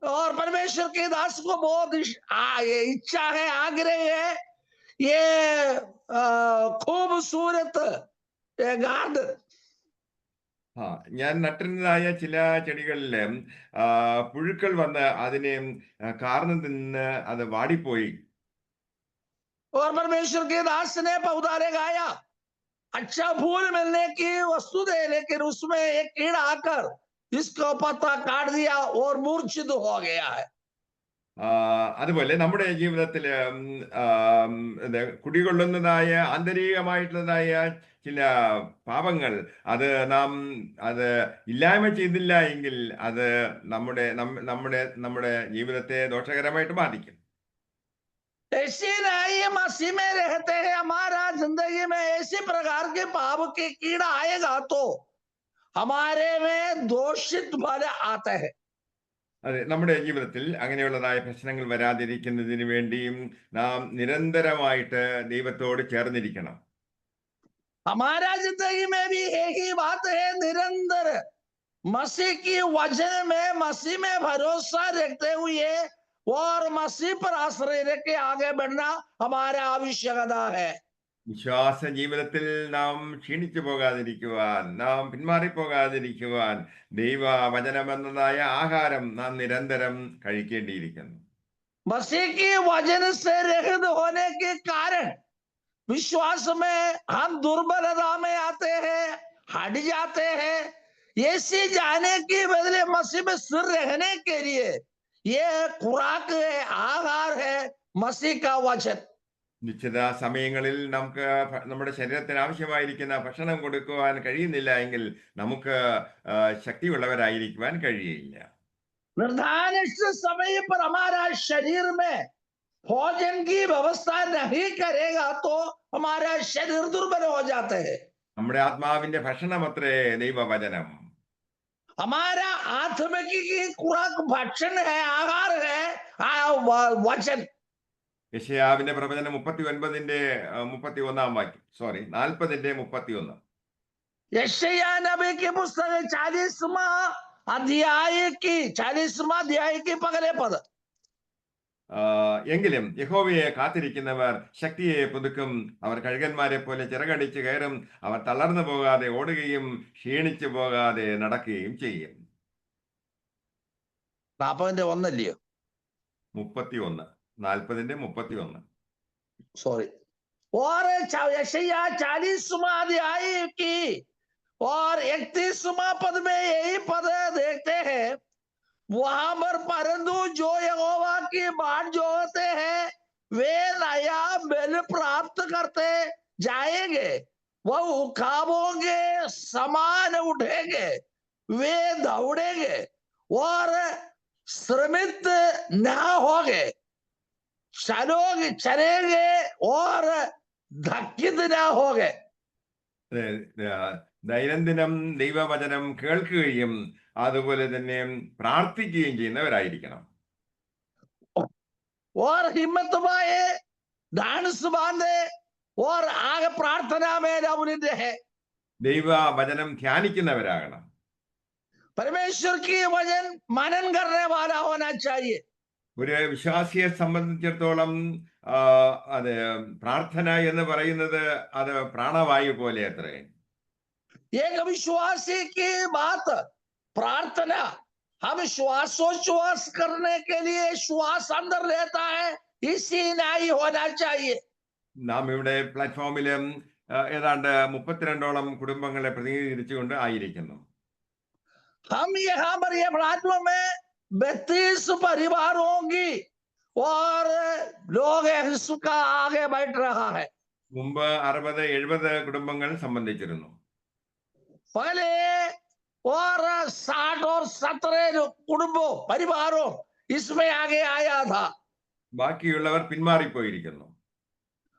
और परमेश्वर के दास को बहुत इच्छा है, आग्रह है, ये खूबसूरत गार्डन ആ ഞാൻ നട്ടിരുന്നതായ ചില ചെടികളില് പുഴുക്കൾ വന്ന് അതിനെ കാർന്ന് തിന്ന് അത് വാടിപ്പോയി. और परमेश्वर के दास ने पौधा लगाया, अच्छा फूल मिलने की वस्तु दे, लेकिन उसमें एक कीड़ा आकर इसका पत्ता काट दिया और मूर्छित हो गया है। അതുപോലെ നമ്മുടെ ജീവിതത്തില് കുടികൊള്ളുന്നതായ ആന്തരികമായിട്ടുള്ളതായ ചില പാപങ്ങൾ അത് നാം അത് ഇല്ലായ്മ ചെയ്തില്ല എങ്കിൽ അത് നമ്മുടെ ജീവിതത്തെ ദോഷകരമായിട്ട് ബാധിക്കും. ऐसी नहीं मसीह में रहते हैं, हमारा जिंदगी में ऐसी प्रकार के पाप के कीड़ा आएगा तो हमारे में दूषित फल आते हैं। അതെ, നമ്മുടെ ജീവിതത്തിൽ അങ്ങനെയുള്ളതായ പ്രശ്നങ്ങൾ വരാതിരിക്കുന്നതിന് വേണ്ടിയും നാം നിരന്തരമായിട്ട് ദൈവത്തോട് ചേർന്നിരിക്കണം. हमारा जिंदगी में भी यही बात है, निरंतर मसीह की वचन में, मसीह में भरोसा रखते हुए और मसीह पर आश्रय रख के आगे बढ़ना हमारा आवश्यकता है। വിശ്വാസ ജീവിതത്തിൽ നാം ക്ഷീണിച്ചു പോകാതിരിക്കുവാൻ, നാം പിന്മാറിപ്പോകാതിരിക്കുവാൻ ദൈവ വചനമെന്നതായ ആഹാരം നാം നിരന്തരം കഴിക്കേണ്ടിയിരിക്കുന്നു. मसीह की वचन से रहित होने के कारण विश्वास में हम दुर्बलता में आते हैं, हट जाते हैं। ऐसी जाने के बदले मसीह में स्थिर रहने के लिए ये खुराक है, आहार है, मसीह का वचन। നിശ്ചിത സമയങ്ങളിൽ നമുക്ക് നമ്മുടെ ശരീരത്തിന് ആവശ്യമായിരിക്കുന്ന ഭക്ഷണം കൊടുക്കുവാൻ കഴിയുന്നില്ല എങ്കിൽ നമുക്ക് ശക്തിയുള്ളവരായിരിക്കുവാൻ കഴിയില്ല. निर्धारित समय पर हमारा शरीर में भोजन की व्यवस्था नहीं करेगा तो हमारा शरीर दुर्बल हो जाते हैं। നമ്മുടെ ആത്മാവിന്റെ ഭക്ഷണം അത്രേ ദൈവവചനം. हमारा आत्मिक की खुराक भक्षण है, आहार है, वचन। യെശയ്യാവിന്റെ പ്രവചനം 39:31 വാക്യം, 40:31. यशायाह नबी की पुस्तक 40वां अध्याय की पहले पद। എങ്കിലും യഹോവയെ കാത്തിരിക്കുന്നവർ ശക്തിയെ പുതുക്കും, അവർ കഴുകന്മാരെ പോലെ ചിറകടിച്ച് കയറും, അവർ തളർന്നു പോകാതെ ഓടുകയും ക്ഷീണിച്ചു പോകാതെ നടക്കുകയും ചെയ്യും. 41 31, 40:31. सॉरी। और यशायाह 40वां अध्याय की और 31वां पद में यही पद देखते हैं, वहां पर परंतु जो यहोवा की बाट जोते हैं वे नया बल प्राप्त करते जाएंगे, वह उखाबों के समान उठेंगे, वे दौड़ेंगे और श्रमित न होंगे, चलेंगे और धक्कित न होंगे। ദൈനംദിനം ദൈവവചനം കേൾക്കുകയും അതുപോലെ തന്നെ പ്രാർത്ഥിക്കുകയും ചെയ്യുന്നവരായിരിക്കണം. और हिम्मत पाए, डांस बांधे और आगे प्रार्थना में लवलित है। ദൈവവചനം ധ്യാനിക്കുന്നവരാകണം. परमेश्वर की वचन मनन करने वाला होना चाहिए। ഒരു വിശ്വാസിയെ സംബന്ധിച്ചിടത്തോളം അത് പ്രാർത്ഥന എന്ന് പറയുന്നത് അത് പ്രാണവായു പോലെ അത്രേ. एक विश्वासी की बात प्रार्थना, हम श्वासोच्छ्वास करने के लिए श्वास अंदर लेता है, इसी नहीं होना चाहिए। നാം ഇവിടെ പ്ലാറ്റ്ഫോമിലും ഏതാണ്ട് 32ഓളം കുടുംബങ്ങളെ പ്രതിനിധീകരിച്ചുകൊണ്ട് ആയിരിക്കുന്നു. हम यहाँ पर ये प्लेटफॉर्म में 32 परिवारों की और लोग इसका आगे बैठ रहा है। മുമ്പ് 60-70 കുടുംബങ്ങൾ സംബന്ധിച്ചിരുന്നു. पहले और 60 और 17 कुटुंबों परिवारों इसमें आगे आया था, ബാക്കിയുള്ളവർ പിന്മാറിപ്പോയിരിക്കുന്നു.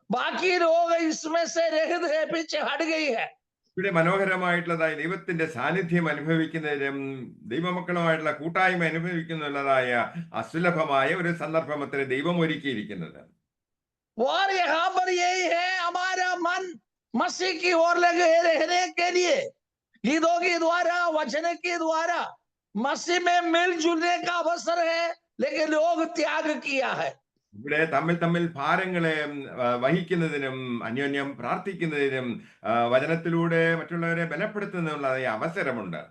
बाकी लोग इसमें से रहित है, पीछे हट गई है। ഇവിടെ മനോഹരമായിട്ടുള്ളതായ ദൈവത്തിന്റെ സാന്നിധ്യം അനുഭവിക്കുന്നതിനും ദൈവമക്കളുമായിട്ടുള്ള കൂട്ടായ്മ അനുഭവിക്കുന്നതായ അസുലഭമായ ഒരു സന്ദർഭം അത്ര ദൈവം ഒരുക്കിയിരിക്കുന്നത്. और यहाँ पर यही है, हमारा मन मसीह की ओर लगे रहने के लिए गीतों के द्वारा, वचन के द्वारा मसीह में मिलजुलने का अवसर है, लेकिन लोग त्याग किया है। ഇവിടെ തമ്മിൽ തമ്മിൽ ഭാരങ്ങളെ വഹിക്കുന്നതിനും അന്യോന്യം പ്രാർത്ഥിക്കുന്നതിനും വചനത്തിലൂടെ മറ്റുള്ളവരെ ബലപ്പെടുത്തുന്നതിനുള്ള ഈ അവസരമുണ്ട്.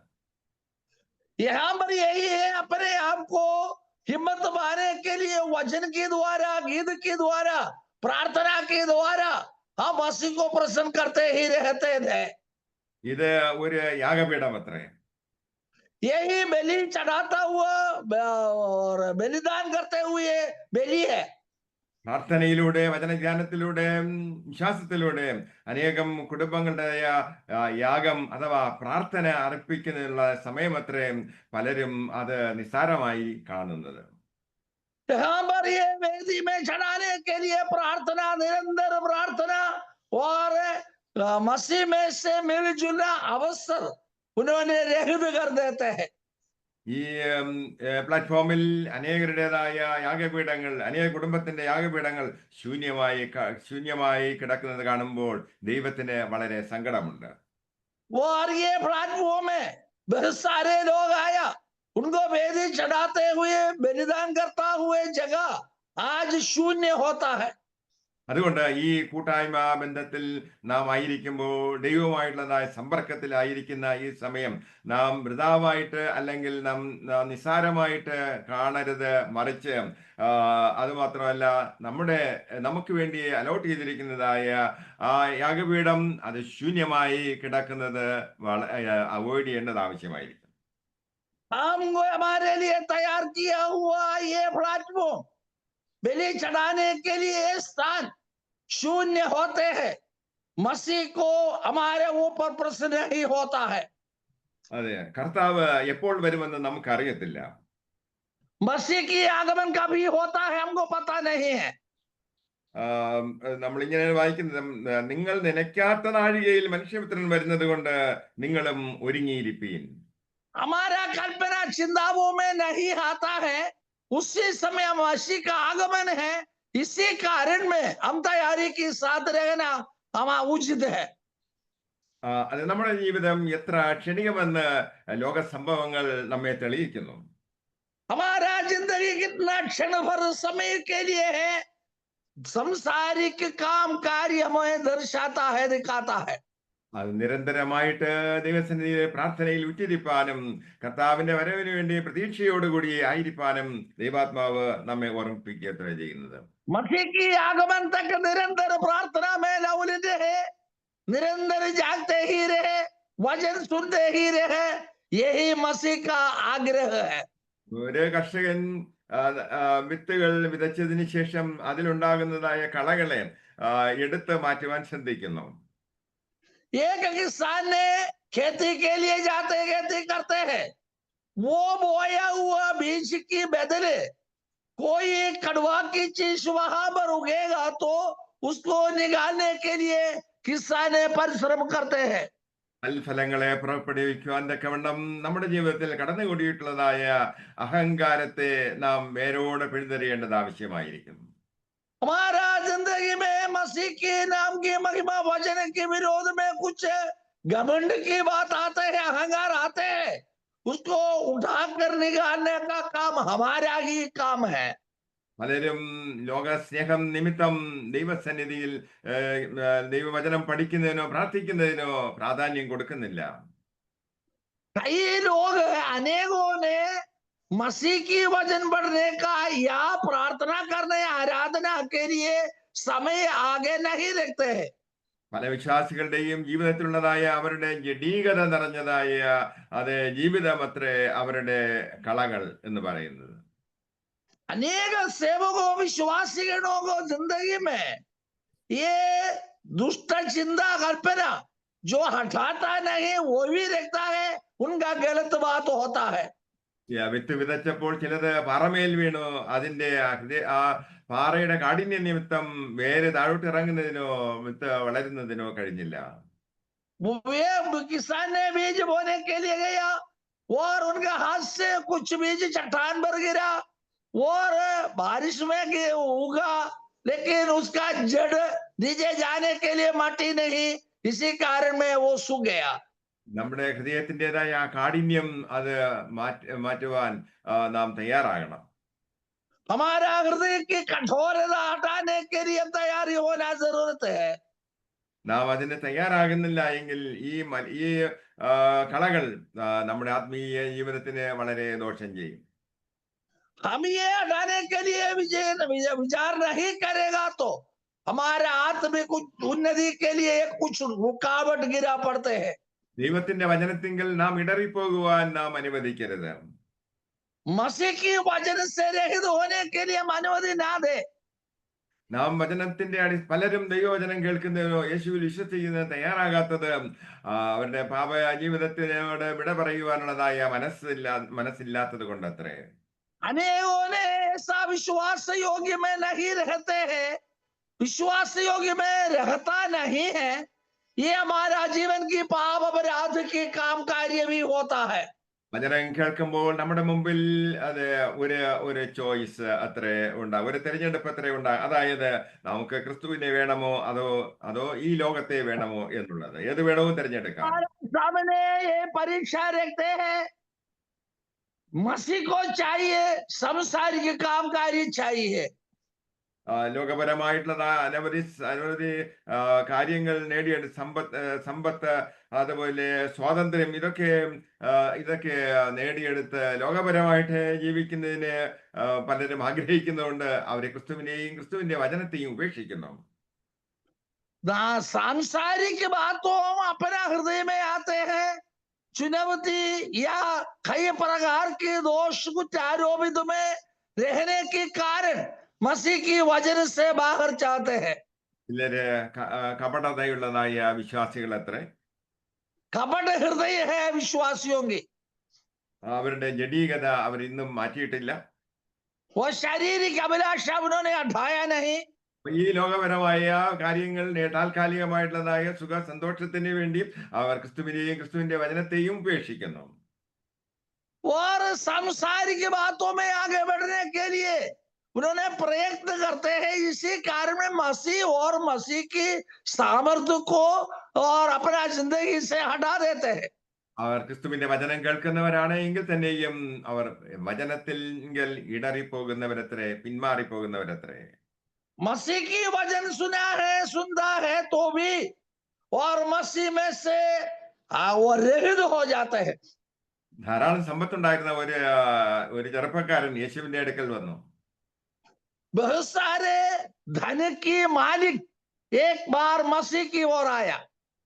यहाँ पर यही है, अपने आप को हिम्मत पाने के लिए वचन के द्वारा, गीत के द्वारा, प्रार्थना के द्वारा हम मसीह को प्रसन्न करते ही रहते थे। ഇത് ഒരു യാഗപീഠം അത്രേ. यही बलि चढ़ाता हुआ और बलिदान करते हुए बलि है। പ്രാർത്ഥനയിലൂടെ വചനധ്യാനത്തിലൂടെ വിശ്വാസത്തിലൂടെ അനേകം കുടുംബങ്ങളുടെ യാഗം അഥവാ പ്രാർത്ഥന അർപ്പിക്കുന്നതിനുള്ള സമയമത്രേ പലരും അത് നിസ്സാരമായി കാണുന്നത്. यहाँ पर ये वेदी में चढ़ाने के लिए प्रार्थना, निरंतर प्रार्थना और मसीह में से मिलजुलना अवसर उन्होंने रहित कर देते हैं। ഈ പ്ലാറ്റ്ഫോമിൽ അനേകരുടേതായ യാഗപീഠങ്ങൾ, അനേക കുടുംബത്തിന്റെ യാഗപീഠങ്ങൾ ശൂന്യമായി കിടക്കുന്നത് കാണുമ്പോൾ ദൈവത്തിന് വളരെ സങ്കടമുണ്ട്. और ये प्लेटफॉर्म में बहुत सारे लोग आया, उनको वेदी चढ़ाते हुए बलिदान करता हुए जगह आज शून्य होता है। അതുകൊണ്ട് ഈ കൂട്ടായ്മ ബന്ധത്തിൽ നാം ആയിരിക്കുമ്പോൾ, ദൈവവുമായിട്ടുള്ളതായ സമ്പർക്കത്തിലായിരിക്കുന്ന ഈ സമയം നാം വൃഥാവായിട്ട് അല്ലെങ്കിൽ നാം നിസ്സാരമായിട്ട് കാണരുത്. മറിച്ച് അതുമാത്രമല്ല, നമുക്ക് വേണ്ടി അലോട്ട് ചെയ്തിരിക്കുന്നതായ ആ യാഗപീഠം അത് ശൂന്യമായി കിടക്കുന്നത് അവോയ്ഡ് ചെയ്യേണ്ടത് ആവശ്യമായിരിക്കും. हमको हमारे लिए तैयार किया हुआ ये प्लेटफॉर्म, बलि चढ़ाने के लिए स्थान शून्य होते हैं, मसीह को हमारे ऊपर प्रसन्न नहीं होता है। അതെ, കർത്താവ് എപ്പോൾ വരുമെന്ന് നമുക്കറിയത്തില്ല. मसीह की आगमन कभी होता है हमको पता नहीं है। നമ്മളിങ്ങനെ വായിക്കുന്നത്, നിങ്ങൾ നനയ്ക്കാത്ത നാഴികയിൽ മനുഷ്യപുത്രൻ വരുന്നത് കൊണ്ട് നിങ്ങളും ഒരുങ്ങിയിരിപ്പീൻ. हमारा कल्पना चिंताओं में नहीं आता है, उसी समय मसीह का आगमन है। इसी कारण में हम तैयारी के साथ रहना हमारा उचित है। അത് നമ്മുടെ ജീവിതം എത്ര ക്ഷണികമെന്ന് ലോക സംഭവങ്ങൾ നമ്മെ തെളിയിക്കുന്നു. हमारा जिंदगी कितना क्षण भर समय के लिए है, संसारिक काम कार्य हमें दर्शाता है, दिखाता है। അത് നിരന്തരമായിട്ട് ദൈവസന്നിധിയിലെ പ്രാർത്ഥനയിൽ ഉറ്റിരിപ്പാനും കർത്താവിന്റെ വരവിന് വേണ്ടി പ്രതീക്ഷയോടുകൂടി ആയിരിക്കാനും ദൈവാത്മാവ് നമ്മെ ഓർമ്മിപ്പിക്കുകയാണ് ചെയ്യുന്നത്. मसीह की आगमन तक निरंतर प्रार्थना में लवलित है, निरंतर जागते ही रहे, वचन सुनते ही रहे, यही मसीह का आग्रह है। ഒരു കർഷകൻ വിത്തുകൾ വിതച്ചതിന് ശേഷം അതിലുണ്ടാകുന്നതായ കളകളെ എടുത്ത് മാറ്റുവാൻ ശ്രദ്ധിക്കുന്നു. एक किसान ने खेती के लिए जाते खेती करते हैं, वो बोया हुआ बीज की बदले कोई कड़वा की चीज वहां पर उगेगा तो उसको निकालने के लिए किसान परिश्रम करते हैं। ഫലങ്ങളെ പുറപ്പെടുവിക്കുവാൻ തക്കവണ്ണം നമ്മുടെ ജീവിതത്തിൽ കടന്നുകൂടിയിട്ടുള്ളതായ അഹങ്കാരത്തെ നാം വേരോടെ പിഴുതെറിയേണ്ടത് ആവശ്യമായിരിക്കും. हमारा जिंदगी में मसीह के नाम की महिमा वचन के विरोध में कुछ घमंड की बात आते हैं, अहंकार आते हैं, उसको उठाकर निकालने का काम हमारा ही काम है। പലരും ലോകസ്നേഹം നിമിത്തം ദൈവസന്നിധിയിൽ ദൈവവചനം പഠിക്കുന്നതിനോ പ്രാർത്ഥിക്കുന്നതിനോ പ്രാധാന്യം കൊടുക്കുന്നില്ല. कई लोग अनेकों ने मसीह की वचन पढ़ने का या प्रार्थना करने, आराधना के लिए समय आगे नहीं रखते हैं। പല വിശ്വാസികളുടെയും ജീവിതത്തിലുള്ളതായ അവരുടെ ജഡീകത നിറഞ്ഞതായ അത് ജീവിതം അത്രേ അവരുടെ കളകൾ എന്ന് പറയുന്നത്. अनेक सेवकों, विश्वासीगणों को जिंदगी में ये दुष्ट चिंता कल्पना जो हटाता नहीं वो भी देखता है, उनका गलत बात होता है। വിത്ത് വിതച്ചപ്പോൾ ചിലത് പാറമേൽ വീണു. അതിന്റെ ആ പാറയുടെ കാഠിന്യ നിമിത്തം വേര് താഴോട്ട് ഇറങ്ങുന്നതിനോ വിത്ത് വളരുന്നതിനോ കഴിഞ്ഞില്ല. किसान ने बीज बोने के लिए गया और उनका हाथ से कुछ बीज चट्टान पर गिरा और बारिश में उगा, लेकिन उसका जड़ नीचे जाने के लिए माटी नहीं, इसी कारण में वो सूख गया। നമ്മുടെ ഹൃദയത്തിൻ്റെതായ ആ കാഠിന്യം അത് മാറ്റുവാൻ നാം തയ്യാറാകണം. हमारा हृदय की कठोरता हटाने के लिए तैयारी होना जरूरत है। നാം അതിന് തയ്യാറാകുന്നില്ല എങ്കിൽ ഈ കളകൾ നമ്മുടെ ആത്മീയ ജീവിതത്തിന് വളരെ ദോഷം ചെയ്യും. हम ये हटाने के लिए विचार नहीं करेगा तो हमारे आत्मिक उन्नति के लिए कुछ रुकावट गिरा पड़ते हैं। ദൈവത്തിന്റെ വചനത്തിങ്കിൽ നാം ഇടറിപ്പോകുവാൻ നാം അനുവദിക്കരുത്. मसीह की वचन से रहित होने के लिए हम अनुमति ना दे। നാം വചനത്തിന്റെ പലരും ദൈവവചനം കേൾക്കുന്നതിനോ യേശുവിൽ വിശ്വസിക്കുന്നതിന് തയ്യാറാകാത്തത് അവരുടെ പാപ ജീവിതത്തിനോട് വിട പറയുവാനുള്ളതായ മനസ്സില്ലാത്തത് കൊണ്ടത്രേ. अनेकों ने ऐसा विश्वास योग्य में नहीं रहते हैं, विश्वास योग्य में रहता नहीं है, ये हमारा जीवन की पाप अपराध की काम कार्य भी होता है। വചനം കേൾക്കുമ്പോൾ നമ്മുടെ മുമ്പിൽ അത് ഒരു ചോയ്സ് അത്രേ ഉണ്ടാകും, ഒരു തിരഞ്ഞെടുപ്പ് അത്രേ ഉണ്ടാകും. അതായത് നമുക്ക് ക്രിസ്തുവിനെ വേണമോ അതോ ഈ ലോകത്തെ വേണമോ എന്നുള്ളത്, ഏത് വേണമോ തിരഞ്ഞെടുക്കാം. सामने ये परीक्षा रखते हैं, मसीह को चाहिए, संसारिक काम कार्य चाहिए। ലോകപരമായിട്ടുള്ള അനവധി കാര്യങ്ങൾ നേടിയെടുത്ത് സമ്പത്ത് അതുപോലെ സ്വാതന്ത്ര്യം ഇതൊക്കെ നേടിയെടുത്ത് ലോകപരമായിട്ട് ജീവിക്കുന്നതിന് പലരും ആഗ്രഹിക്കുന്നതുകൊണ്ട് അവരെ ക്രിസ്തുവിന്റെ വചനത്തെയും ഉപേക്ഷിക്കുന്നു. सांसारिक बातों हम अपना हृदय में आते हैं, चुनौती या कई प्रकार के दोष कुछ आरोपित में रहने के कारण मसीह की वचन से बाहर चाहते हैं। ചിലര് കപടതയുള്ളതായ വിശ്വാസികൾ അത്രേ, कपट हृदय है विश्वासियों की। അവരുടെ ജഡീകത അവർ ഇന്നും മാറ്റിയിട്ടില്ല. वो शारीरिक अभिलाषा उन्होंने हटाया नहीं। ഈ ലോകപരമായ കാര്യങ്ങൾ താൽക്കാലികമായിട്ടുള്ളതായ സുഖ സന്തോഷത്തിന് വേണ്ടി അവർ ക്രിസ്തുവിന്റെ വചനത്തെയും ഉപേക്ഷിക്കുന്നു. और सांसारिक बातों में आगे बढ़ने के लिए उन्होंने प्रयत्न करते हैं। इसी कारण में मसीह और मसीह की सामर्थ्य को और अपना जिंदगी से हटा देते हैं। അവർ ക്രിസ്തുവിന്റെ വചനം കേൾക്കുന്നവരാണ് എങ്കിൽ തന്നെയും അവർ വചനത്തിൽ ഇടറിപ്പോകുന്നവരത്രേ, പിന്മാറിപ്പോകുന്നവരത്രേ. मसीह की वचन सुनता है तो भी और मसीह में से वो रहित हो जाते हैं। ധാരാളം സമ്പത്തുണ്ടായിരുന്ന ഒരു ചെറുപ്പക്കാരൻ യേശുവിന്റെ അടുക്കൽ വന്നു. बहुत सारे धन की मालिक एक बार मसीह की ओर आया।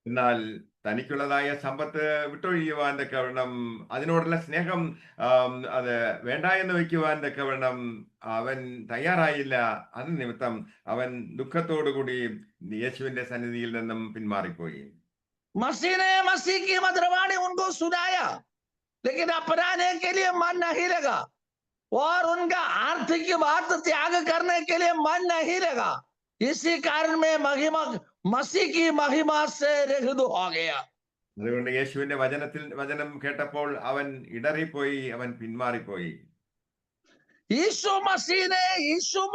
എന്നാൽ തനിക്കുള്ളതായ സമ്പത്ത് വിട്ടൊഴിയുവാൻ തക്കവണ്ണം, അതിനോടുള്ള സ്നേഹം അത് വേണ്ട എന്ന് വയ്ക്കുവാൻ തക്കവണ്ണം അവൻ തയ്യാറായില്ല. അത് നിമിത്തം അവൻ ദുഃഖത്തോടുകൂടി യേശുവിന്റെ സന്നിധിയിൽ നിന്നും പിന്മാറിപ്പോയി. मसीह ने मसीह की मधुरवाणी उनको सुनाया, लेकिन अपनाने के लिए मन नहीं लगा और उनका आर्थिक बात त्याग करने के लिए मन नहीं लगा। इसी कारण में मसीह की महिमा से रहित हो गया। അതുകൊണ്ട് യേശുവിന്റെ വചനം കേട്ടപ്പോൾ അവൻ ഇടറിപ്പോയി, അവൻ പിന്മാറിപ്പോയി. यीशु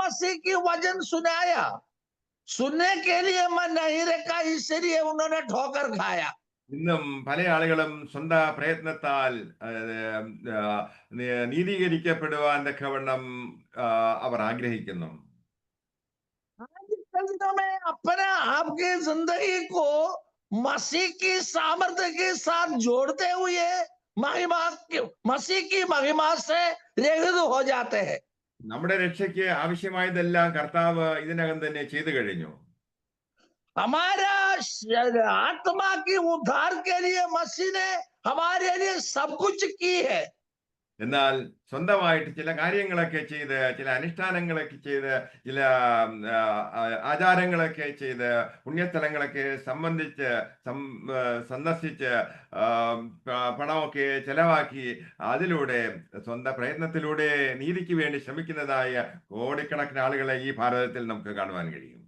मसीह की वचन सुनाया, सुनने के लिए मन नहीं रखा, इसलिए उन्होंने ठोकर खाया। ഇന്നും പല ആളുകളും സ്വന്തം പ്രയത്നത്താൽ നീതീകരിക്കപ്പെടുവാൻ തക്കവണ്ണം അവർ ആഗ്രഹിക്കുന്നു. में अपना आपकी जिंदगी को मसीह की सामर्थ्य के साथ जोड़ते हुए मसीह की महिमा से रहित हो जाते हैं। നമ്മുടെ രക്ഷയ്ക്ക് ആവശ്യമായതെല്ലാം കർത്താവ് ഇതിനകം തന്നെ ചെയ്തു കഴിഞ്ഞു. हमारा आत्मा की उद्धार के लिए मसीह ने हमारे लिए सब कुछ की है। എന്നാൽ സ്വന്തമായിട്ട് ചില കാര്യങ്ങളൊക്കെ ചെയ്ത്, ചില അനുഷ്ഠാനങ്ങളൊക്കെ ചെയ്ത്, ചില ആചാരങ്ങളൊക്കെ ചെയ്ത്, പുണ്യസ്ഥലങ്ങളൊക്കെ സന്ദർശിച്ച് പണമൊക്കെ ചെലവാക്കി അതിലൂടെ സ്വന്തം പ്രയത്നത്തിലൂടെ നീതിക്ക് വേണ്ടി ശ്രമിക്കുന്നതായ കോടിക്കണക്കിന് ആളുകളെ ഈ ഭാരതത്തിൽ നമുക്ക് കാണുവാൻ കഴിയും.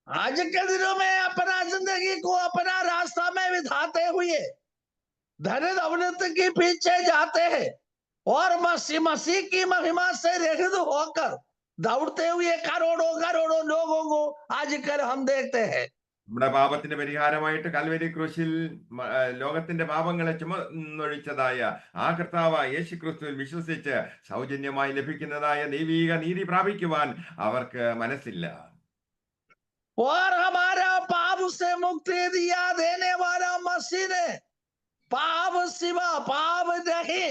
आज के दिनों में अपना जिंदगी को अपना रास्ता में बिताते हुए धन दौलत के पीछे जाते हैं और मसीह की महिमा से रहित होकर दौड़ते हुए करोड़ों लोगों को आजकल हम देखते हैं। നമ്മുടെ പാപത്തിന്റെ പരിഹാരമായിട്ട് കൽവരി ക്രൂശിൽ ലോകത്തിന്റെ പാപങ്ങളെ ചുമന്നൊഴിച്ചതായ ആ കർത്താവ് യേശു ക്രിസ്തുവിൽ വിശ്വസിച്ച് സൗജന്യമായി ലഭിക്കുന്നതായ ദൈവീക നീതി പ്രാപിക്കുവാൻ അവർക്ക് മനസ്സില്ല. और हमारा पाप से मुक्ति दिया देने वाला मसीह ने पाप सिवा पाप नहीं,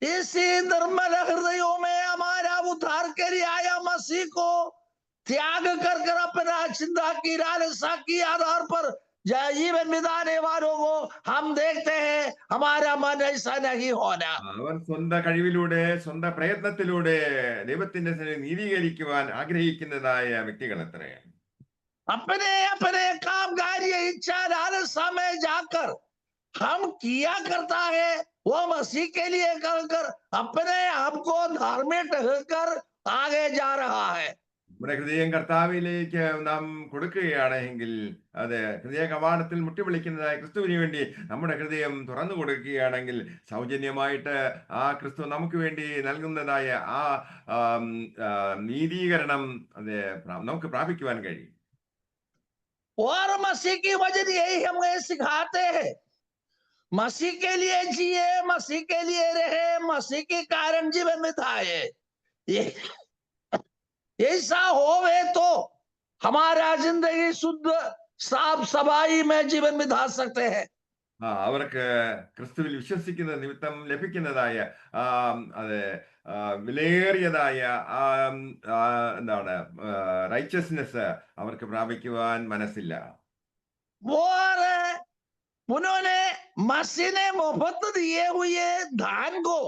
इसी निर्मल हृदयों में हमारा उद्धार के लिए आया मसीह को त्याग कर कर अपना चिंता की लालसा की आधार पर जीवन बिताने वालों को हम देखते हैं हमारा मन ऐसा नहीं होना। അവർ സ്വന്തം കഴിവിലൂടെ സ്വന്തം പ്രയത്നത്തിലൂടെ ദൈവത്തിന്റെ നീതീകരിക്കുവാൻ ആഗ്രഹിക്കുന്നതായ വ്യക്തികൾ എത്രയാണ്. अपने अपने काम कार्य इच्छा लालसा में जाकर हम किया करता है वो मसीह के लिए कर अपने आप को धार्मिक कर आगे जा रहा है। നമ്മുടെ ഹൃദയം കർത്താവിലേക്ക് നാം കൊടുക്കുകയാണെങ്കിൽ, അത് ഹൃദയ കവാടത്തിൽ മുട്ടിവിളിക്കുന്നതായ ക്രിസ്തുവിന് വേണ്ടി നമ്മുടെ ഹൃദയം തുറന്നു കൊടുക്കുകയാണെങ്കിൽ സൗജന്യമായിട്ട് ആ ക്രിസ്തു നമുക്ക് വേണ്ടി നൽകുന്നതായ ആ നീതീകരണം അത് നമുക്ക് പ്രാപിക്കുവാൻ കഴിയും. और मसीह की वजह यही हमें सिखाते हैं, मसीह के लिए जिए, मसीह के लिए रहे, मसीह के कारण जीवन बिताए। ऐसा होवे तो हमारा जिंदगी शुद्ध साफ सफाई में जीवन बिता सकते हैं। അവർക്ക് ക്രിസ്തുവിൽ വിശ്വസിക്കുന്ന നിമിത്തം ലഭിക്കുന്നതായ അത് വിലയേറിയതായ എന്താണ് റൈച്ചസ്നെസ് അവർക്ക് പ്രാപിക്കുവാൻ മനസ്സില്ല. उन्होंने मसीह ने मुफ्त दिए हुए दान को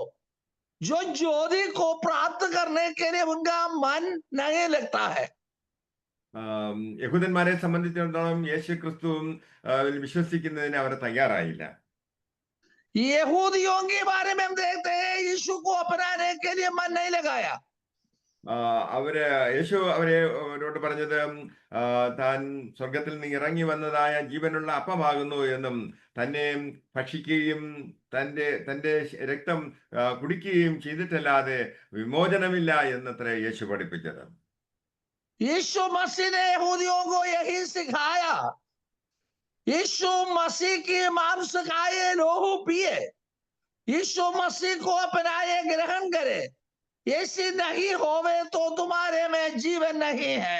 जो ज्योति को प्राप्त करने के लिए उनका मन नहीं लगता है। യഹൂദന്മാരെ സംബന്ധിച്ചിടത്തോളം യേശു ക്രിസ്തുവും വിശ്വസിക്കുന്നതിന് അവർ തയ്യാറായില്ല. यहूदियों के बारे में हम देखते हैं यीशु को अपनाने के लिए मन नहीं लगाया। യേശു അവരോട് പറഞ്ഞത് താൻ സ്വർഗത്തിൽ നിന്ന് ഇറങ്ങി വന്നതായ ജീവനുള്ള അപ്പമാകുന്നു എന്നും തന്നെ ഭക്ഷിക്കുകയും തന്റെ രക്തം കുടിക്കുകയും ചെയ്തിട്ടല്ലാതെ വിമോചനമില്ല എന്നത്ര യേശു പഠിപ്പിച്ചത്. यीशु मसीह ने यहूदियों को यही सिखाया। यीशु मसीह की मांस खाए, लोहू पिए, यीशु मसीह को अपनाए, ग्रहण करे, ऐसी नहीं होवे तो तुम्हारे में जीवन नहीं है।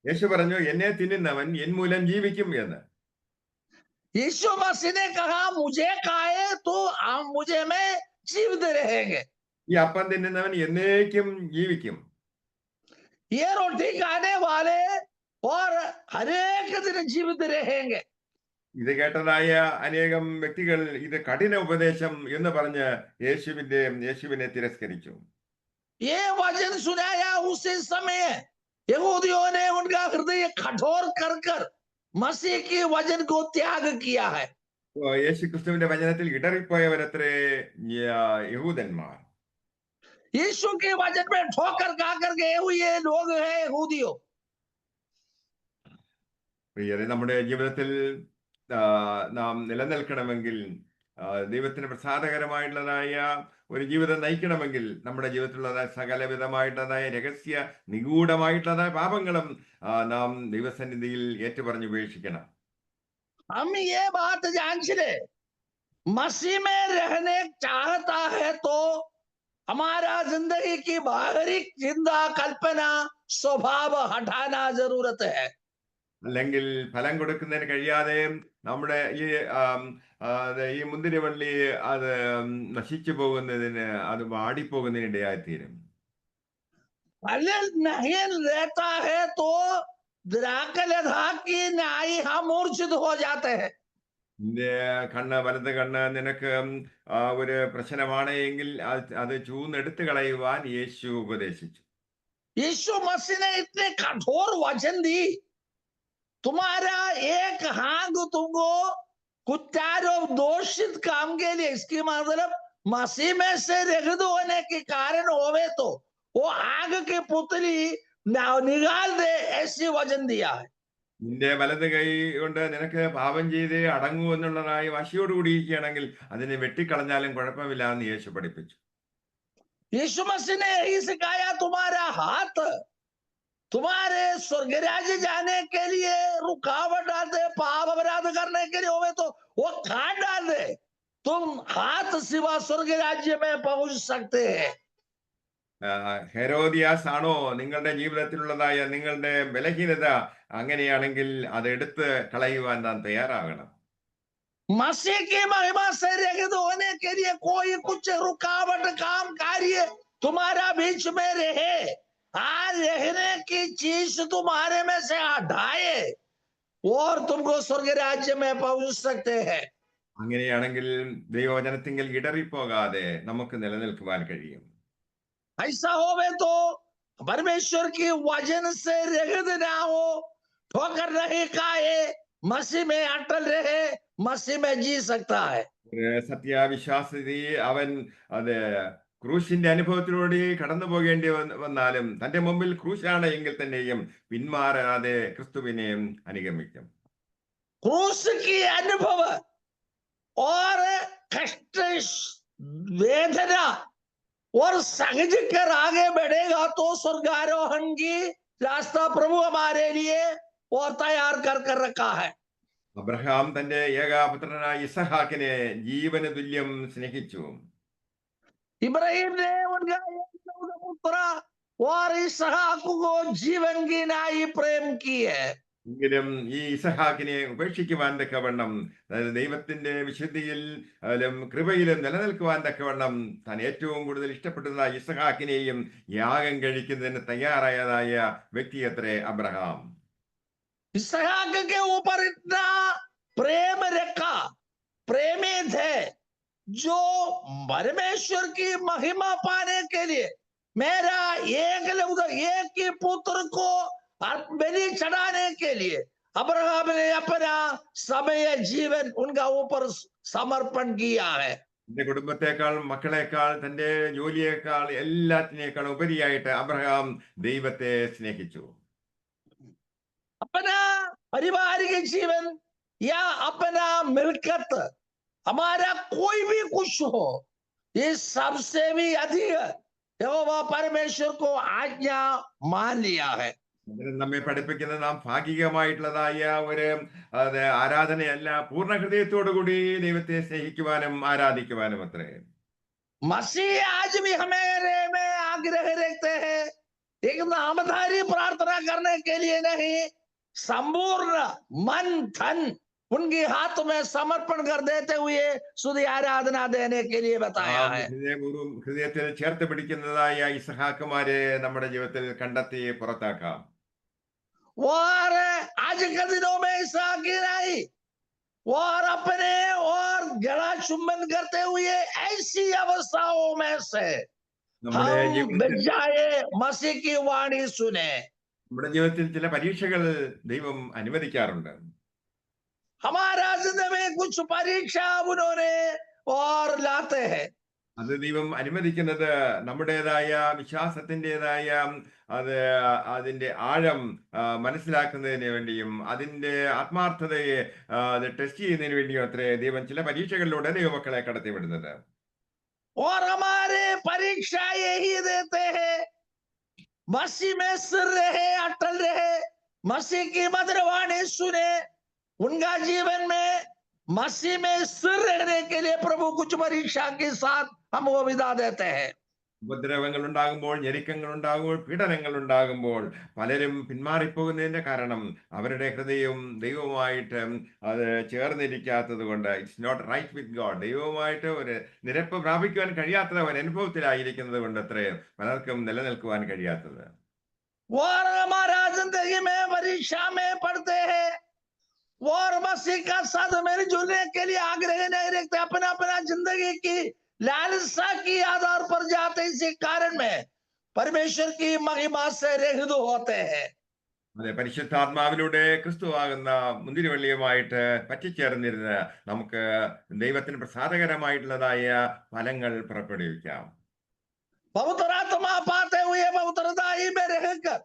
യേശു പറഞ്ഞു, എന്നെ തിന്നുന്നവൻ എൻ മൂലം ജീവിക്കും എന്ന്. यीशु मसीह ने कहा मुझे खाए तो हम मुझे में जीवित रहेंगे। ഈ അപ്പം തിന്നുന്നവൻ എന്നേക്കും ജീവിക്കും. ये रोटी खाने वाले और हरेक दिन जीवित रहेंगे। ഇത് കേട്ടതായ അനേകം വ്യക്തികൾ ഇത് കഠിന ഉപദേശം എന്ന് പറഞ്ഞ് യേശുവിനെ തിരസ്കരിച്ചു. ये वचन सुनाया उसी समय यहूदियों ने उनका हृदय कठोर कर कर मसीह के वचन को त्याग किया है। യേശു ക്രിസ്തുവിന്റെ വചനത്തിൽ ഇടറിപ്പോയവരത്രേ യഹൂദന്മാർ. यीशु के वचन में ठोकर खा कर गए हुए लोग हैं यहूदियों। പ്രിയരെ, നമ്മുടെ ജീവിതത്തിൽ നാം നിലനിൽക്കണമെങ്കിൽ, ദൈവത്തിന് പ്രസാദകരമായിട്ടുള്ളതായ ഒരു ജീവിതം നയിക്കണമെങ്കിൽ നമ്മുടെ ജീവിതത്തിലുള്ളതായ സകലവിധമായിട്ടുള്ളതായ രഹസ്യ നിഗൂഢമായിട്ടുള്ളതായ പാപങ്ങളും നാം ദൈവസന്നിധിയിൽ ഏറ്റുപറഞ്ഞ് ഉപേക്ഷിക്കണം. हम ये बात जान ले, मसीह में रहने चाहता है तो हमारा जिंदगी की बाहरी चिंता, कल्पना, स्वभाव हटाना जरूरत है। അല്ലെങ്കിൽ ഫലം കൊടുക്കുന്നതിന് കഴിയാതെ നമ്മുടെ ഈ മുന്തിരിവള്ളി അത് നശിച്ചു പോകുന്നതിന്, അത് വാടിപ്പോകുന്നതിന് ഇടയായിത്തീരും. फल नहीं रहता है तो द्राक्षलता की नाई हम मूर्छित हो जाते हैं। നിന്റെ വലത് കണ്ണ് നിനക്ക് ഒരു പ്രശ്നമാണ് എങ്കിൽ അത് ചൂന്നെടുത്ത് കളയുവാൻ യേശു ഉപദേശിച്ചു. यीशु मसीह ने इतने कठोर वचन दी, तुम्हारा एक हाथ तुमको कुत्तारों दोषित काम के लिए, इसकी मतलब मसीह में से रहित होने के कारण होवे तो वो आग की पुतली निकाल दे, ऐसी वचन दिया है। നിന്റെ വലത് കൈ കൊണ്ട് നിനക്ക് പാപം ചെയ്ത് അടങ്ങൂ എന്നുള്ളതായി വാശിയോടുകൂടി ഇരിക്കുകയാണെങ്കിൽ അതിനെ വെട്ടിക്കളഞ്ഞാലും കുഴപ്പമില്ല എന്ന് യേശു പഠിപ്പിച്ചു. यीशु मसीह ने यही सिखाया, तुम्हारा हाथ तुम्हारे स्वर्ग राज्य जाने के लिए रुकावट डाल दे, पाप अपराध करने के लिए होवे तो वो काट डाल दे, तुम हाथ सिवा स्वर्ग राज्य में पहुंच सकते हैं। ഹെരോദിയാസ് ആണോ നിങ്ങളുടെ ജീവിതത്തിലുള്ളതായ നിങ്ങളുടെ ബലഹീനത? അങ്ങനെയാണെങ്കിൽ അത് എടുത്ത് കളയുവാൻ നാം തയ്യാറാകണം. मसीह की महिमा से रहित होने के लिए कोई कुछ रुकावट काम कार्य तुम्हारा बीच में रहे, आज रहने की चीज तुम्हारे में से हटाए और तुमको स्वर्ग राज्य में पहुंच सकते हैं। അങ്ങനെയാണെങ്കിൽ ദൈവവചനത്തിങ്കിൽ ഇടറിപ്പോകാതെ നമുക്ക് നിലനിൽക്കുവാൻ കഴിയും. ऐसा होवे तो परमेश्वर की वचन से रहित ना हो, ठोकर नहीं खाए, मसीह में अटल रहे, मसीह में जी सकता है। ഒരു സത്യവിശ്വാസി അവൻ അത് ക്രൂശിന്റെ അനുഭവത്തിലൂടെ കടന്നു പോകേണ്ടി വന്നാലും തന്റെ മുമ്പിൽ ക്രൂശാണ് എങ്കിൽ തന്നെയും പിന്മാറാതെ ക്രിസ്തുവിനെ അനുഗമിക്കും. क्रूस की अनुभव और कष्ट वेदना और सहज कर आगे बढ़ेगा तो स्वर्गारोहण की रास्ता प्रभु हमारे लिए और तैयार कर रखा है। അബ്രഹാം തന്റെ ഏകപുത്രനായ ഇസഹാക്കിനെ ജീവന് തുല്യം സ്നേഹിച്ചു. इब्राहिम ने उनका एक पुत्र और इसहाक को जीवन की नाई प्रेम की है। എങ്കിലും ഈ ഇസഹാക്കിനെ ഉപേക്ഷിക്കുവാൻ തക്കവണ്ണം, അതായത് ദൈവത്തിന്റെ വിശുദ്ധിയിൽ കൃപയിലും നിലനിൽക്കുവാൻ തക്കവണ്ണം താൻ ഏറ്റവും കൂടുതൽ ഇഷ്ടപ്പെട്ടതായ ഇസഹാക്കിനെയും യാഗം കഴിക്കുന്നതിന് തയ്യാറായതായ വ്യക്തി അത്രേ അബ്രഹാം. इसहाक के ऊपर इतना प्रेम रखा, प्रेमी थे, जो परमेश्वर की महिमा पाने के लिए मेरा एक ही पुत्र को बलि चढ़ाने के लिए अब्राहम ने अपना समय जीवन उनका ऊपर समर्पण किया है। തന്റെ കുടുംബത്തെക്കാൾ, മക്കളെക്കാൾ, തന്റെ ജോലിയേക്കാൾ, എല്ലാത്തിനേക്കാൾ ഉപരിയായിട്ട് അബ്രഹാം ദൈവത്തെ സ്നേഹിച്ചു. अपना पारिवारिक जीवन या अपना मिलकत, हमारा कोई भी कुछ हो, ये सबसे भी अधिक यहोवा परमेश्वर को आज्ञा मान लिया है। അതിന് നമ്മെ പഠിപ്പിക്കുന്നത് നാം ഭാഗികമായിട്ടുള്ളതായ ഒരു ആരാധനയല്ല, പൂർണ്ണ ഹൃദയത്തോടു കൂടി ദൈവത്തെ സ്നേഹിക്കുവാനും ആരാധിക്കുവാനും അത്രേ. मसीह आज भी हमारे में आग्रह रखते हैं, एक नामधारी प्रार्थना करने के लिए नहीं, संपूर्ण मन धन उनके हाथ में समर्पण कर देते हुए शुद्ध आराधना देने के लिए बताया है। ഹൃദയത്തിൽ ചേർത്ത് പിടിക്കുന്നതായ ഇസഹാക്കുമാരെ നമ്മുടെ ജീവിതത്തിൽ കണ്ടെത്തി പുറത്താക്കാം. और आज के दिनों में ऐसा की नहीं, और अपने और गला चुंबन करते हुए ऐसी अवस्थाओं में से നമ്മുടെ हम ജീവിതത്തിൽ बजाए मसीह की वाणी सुने। നമ്മുടെ ജീവിതത്തിൽ ചില പരീക്ഷകൾ ദൈവം അനുവദിക്കാറുണ്ട്. हमारा जिंदगी में कुछ परीक्षा उन्होंने और लाते हैं। അത് ദൈവം അനുവദിക്കുന്നത് നമ്മുടേതായ വിശ്വാസത്തിൻ്റെതായ അതിന്റെ ആഴം മനസ്സിലാക്കുന്നതിന് വേണ്ടിയും അതിന്റെ ആത്മാർത്ഥതയെ ടെസ്റ്റ് ചെയ്യുന്നതിന് വേണ്ടിയും അത്രേ ദൈവം ചില പരീക്ഷകളിലൂടെ ദൈവമക്കളെ കടത്തിവിടുന്നത്. और हमारे परीक्षा यही देते हैं, मसीह में सिर रहे, अटल रहे, मसीह की मधुर वाणी सुने, उनका जीवन में मसीह में सिर रहने के लिए प्रभु कुछ परीक्षा के साथ हमको विदा देते हैं। ഉപദ്രവങ്ങൾ ഉണ്ടാകുമ്പോൾ, ഞെരുക്കങ്ങൾ ഉണ്ടാകുമ്പോൾ, പീഡനങ്ങൾ ഉണ്ടാകുമ്പോൾ പലരും പിന്മാറിപ്പോകുന്നതിന്റെ കാരണം അവരുടെ ഹൃദയം ദൈവവുമായിട്ട് അത് ചേർന്നിരിക്കാത്തത് കൊണ്ട്, it's not right with God, ദൈവവുമായിട്ട് ഒരു നിരപ്പ് പ്രാപിക്കുവാൻ കഴിയാത്തത് ഒരു അനുഭവത്തിലായിരിക്കുന്നത് കൊണ്ട് അത്രേ പലർക്കും നിലനിൽക്കുവാൻ കഴിയാത്തത്. और हमारा जिंदगी में परीक्षा में पढ़ते हैं और मसीह का साथ मेरे जुड़ने के लिए आग्रह नहीं रखते, अपना अपना जिंदगी की लालसा की आधार पर जाते, इसी कारण में परमेश्वर की महिमा से रहित होते हैं। അതെ, പരിശുദ്ധാത്മാവിലൂടെ ക്രിസ്തുവാകുന്ന മുന്തിരിവള്ളിയുമായിട്ട് പറ്റിച്ചേർന്നിരുന്ന് നമുക്ക് ദൈവത്തിന് പ്രസാദകരമായിട്ടുള്ളതായ ഫലങ്ങൾ പുറപ്പെടുവിക്കാം. पवित्र आत्मा पाते हुए पवित्रताई में रहकर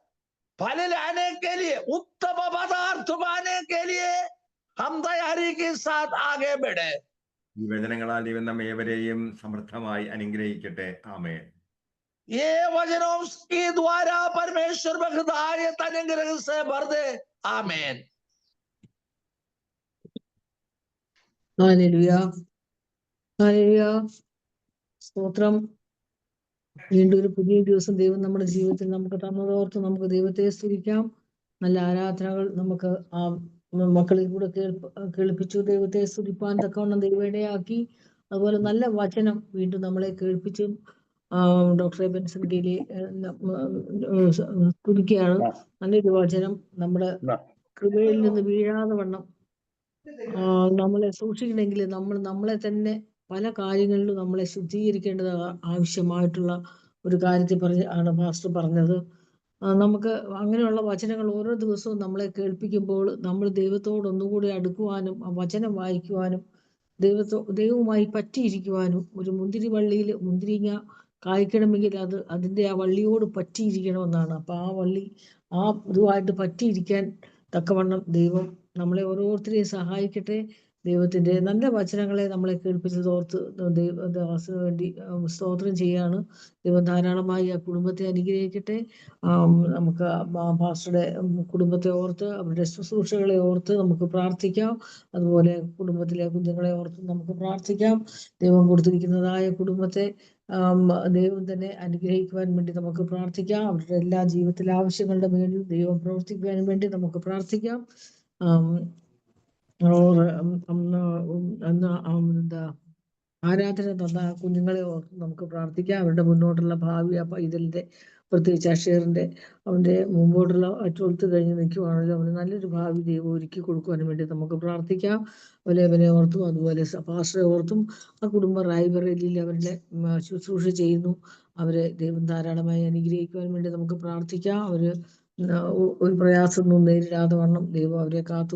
फल लाने के लिए, उत्तम पदार्थ पाने के लिए हम तैयारी के साथ आगे बढ़े। ഈ വചനങ്ങളാൽ ദൈവം നമ്മെ ഏവരെയും സമൃദ്ധമായി അനുഗ്രഹിക്കട്ടെ. ആമേൻ. ये वचनों के द्वारा परमेश्वर बखदाय अनुग्रह से भर दे। आमेन। Hallelujah, hallelujah. സ്തോത്രം. വീണ്ടും ഒരു പുതിയ ദിവസം ദൈവം നമ്മുടെ ജീവിതത്തിൽ നമുക്ക് തന്നതോർത്ത് നമുക്ക് ദൈവത്തെ സ്തുതിക്കാം. നല്ല ആരാധനകൾ നമുക്ക് ആ മക്കളിൽ കൂടെ കേൾപ്പിച്ചു. ദൈവത്തെ സ്തുതിപ്പാൻ തക്കവണ്ണം ദൈവയിടയാക്കി. അതുപോലെ നല്ല വചനം വീണ്ടും നമ്മളെ കേൾപ്പിച്ചു. ഡോക്ടർ ബെൻസൺ ഗിലി സ്തുതിക്കുകയാണ്. നല്ലൊരു വചനം നമ്മുടെ കൃപയിൽ നിന്ന് വീഴാതെ വണ്ണം നമ്മളെ സൂക്ഷിക്കണമെങ്കിൽ നമ്മളെ തന്നെ പല കാര്യങ്ങളിലും നമ്മളെ ശുദ്ധീകരിക്കേണ്ടത് ആവശ്യമായിട്ടുള്ള ഒരു കാര്യത്തെ ആണ് പാസ്റ്റർ പറഞ്ഞത്. നമുക്ക് അങ്ങനെയുള്ള വചനങ്ങൾ ഓരോ ദിവസവും നമ്മളെ കേൾപ്പിക്കുമ്പോൾ നമ്മൾ ദൈവത്തോട് ഒന്നുകൂടി അടുക്കുവാനും ആ വചനം വായിക്കുവാനും ദൈവവുമായി പറ്റിയിരിക്കുവാനും, ഒരു മുന്തിരിങ്ങ കായ്ക്കണമെങ്കിൽ അതിൻ്റെ ആ വള്ളിയോട് പറ്റിയിരിക്കണമെന്നാണ്. അപ്പൊ ആ വള്ളി ഇതുമായിട്ട് പറ്റിയിരിക്കാൻ തക്കവണ്ണം ദൈവം നമ്മളെ ഓരോരുത്തരെയും സഹായിക്കട്ടെ. ദൈവത്തിന്റെ നല്ല വചനങ്ങളെ നമ്മളെ കേൾപ്പിച്ചത് ഓർത്ത് ദൈവദാസന് വേണ്ടി സ്തോത്രം ചെയ്യാണ്. ദൈവം ധാരാളമായി ആ കുടുംബത്തെ അനുഗ്രഹിക്കട്ടെ. നമുക്ക് പാസ്റ്ററുടെ കുടുംബത്തെ ഓർത്ത് അവരുടെ ശുശ്രൂഷകളെ ഓർത്ത് നമുക്ക് പ്രാർത്ഥിക്കാം. അതുപോലെ കുടുംബത്തിലെ കുഞ്ഞുങ്ങളെ ഓർത്ത് നമുക്ക് പ്രാർത്ഥിക്കാം. ദൈവം കൊടുത്തിരിക്കുന്നതായ കുടുംബത്തെ ദൈവം തന്നെ അനുഗ്രഹിക്കുവാൻ വേണ്ടി നമുക്ക് പ്രാർത്ഥിക്കാം. അവരുടെ എല്ലാ ജീവിതത്തിലെ ആവശ്യങ്ങളുടെ മേലും ദൈവം പ്രവർത്തിക്കുവാൻ വേണ്ടി നമുക്ക് പ്രാർത്ഥിക്കാം. എന്താ ആരാധന തന്ന കുഞ്ഞുങ്ങളെ ഓർത്ത് നമുക്ക് പ്രാർത്ഥിക്കാം. അവരുടെ മുന്നോട്ടുള്ള ഭാവി ഇതിന്റെ പ്രത്യേകിച്ച് അഷേറിന്റെ അവന്റെ മുമ്പോട്ടുള്ള 12th കഴിഞ്ഞ് നിൽക്കുവാണല്ലോ, അവന് നല്ലൊരു ഭാവി ദൈവം ഒരുക്കി കൊടുക്കുവാനും വേണ്ടി നമുക്ക് പ്രാർത്ഥിക്കാം. അതുപോലെ അവനെ ഓർത്തും അതുപോലെ പാസ്റ്ററെ ഓർത്തും ആ കുടുംബ റായ്ബറേലിയിൽ അവരുടെ ശുശ്രൂഷ ചെയ്യുന്നു. അവരെ ദൈവം ധാരാളമായി അനുഗ്രഹിക്കുവാൻ വേണ്ടി നമുക്ക് പ്രാർത്ഥിക്കാം. അവര് ഒരു പ്രയാസമൊന്നും നേരിടാതെ വണ്ണം ദൈവം അവരെ കാത്തു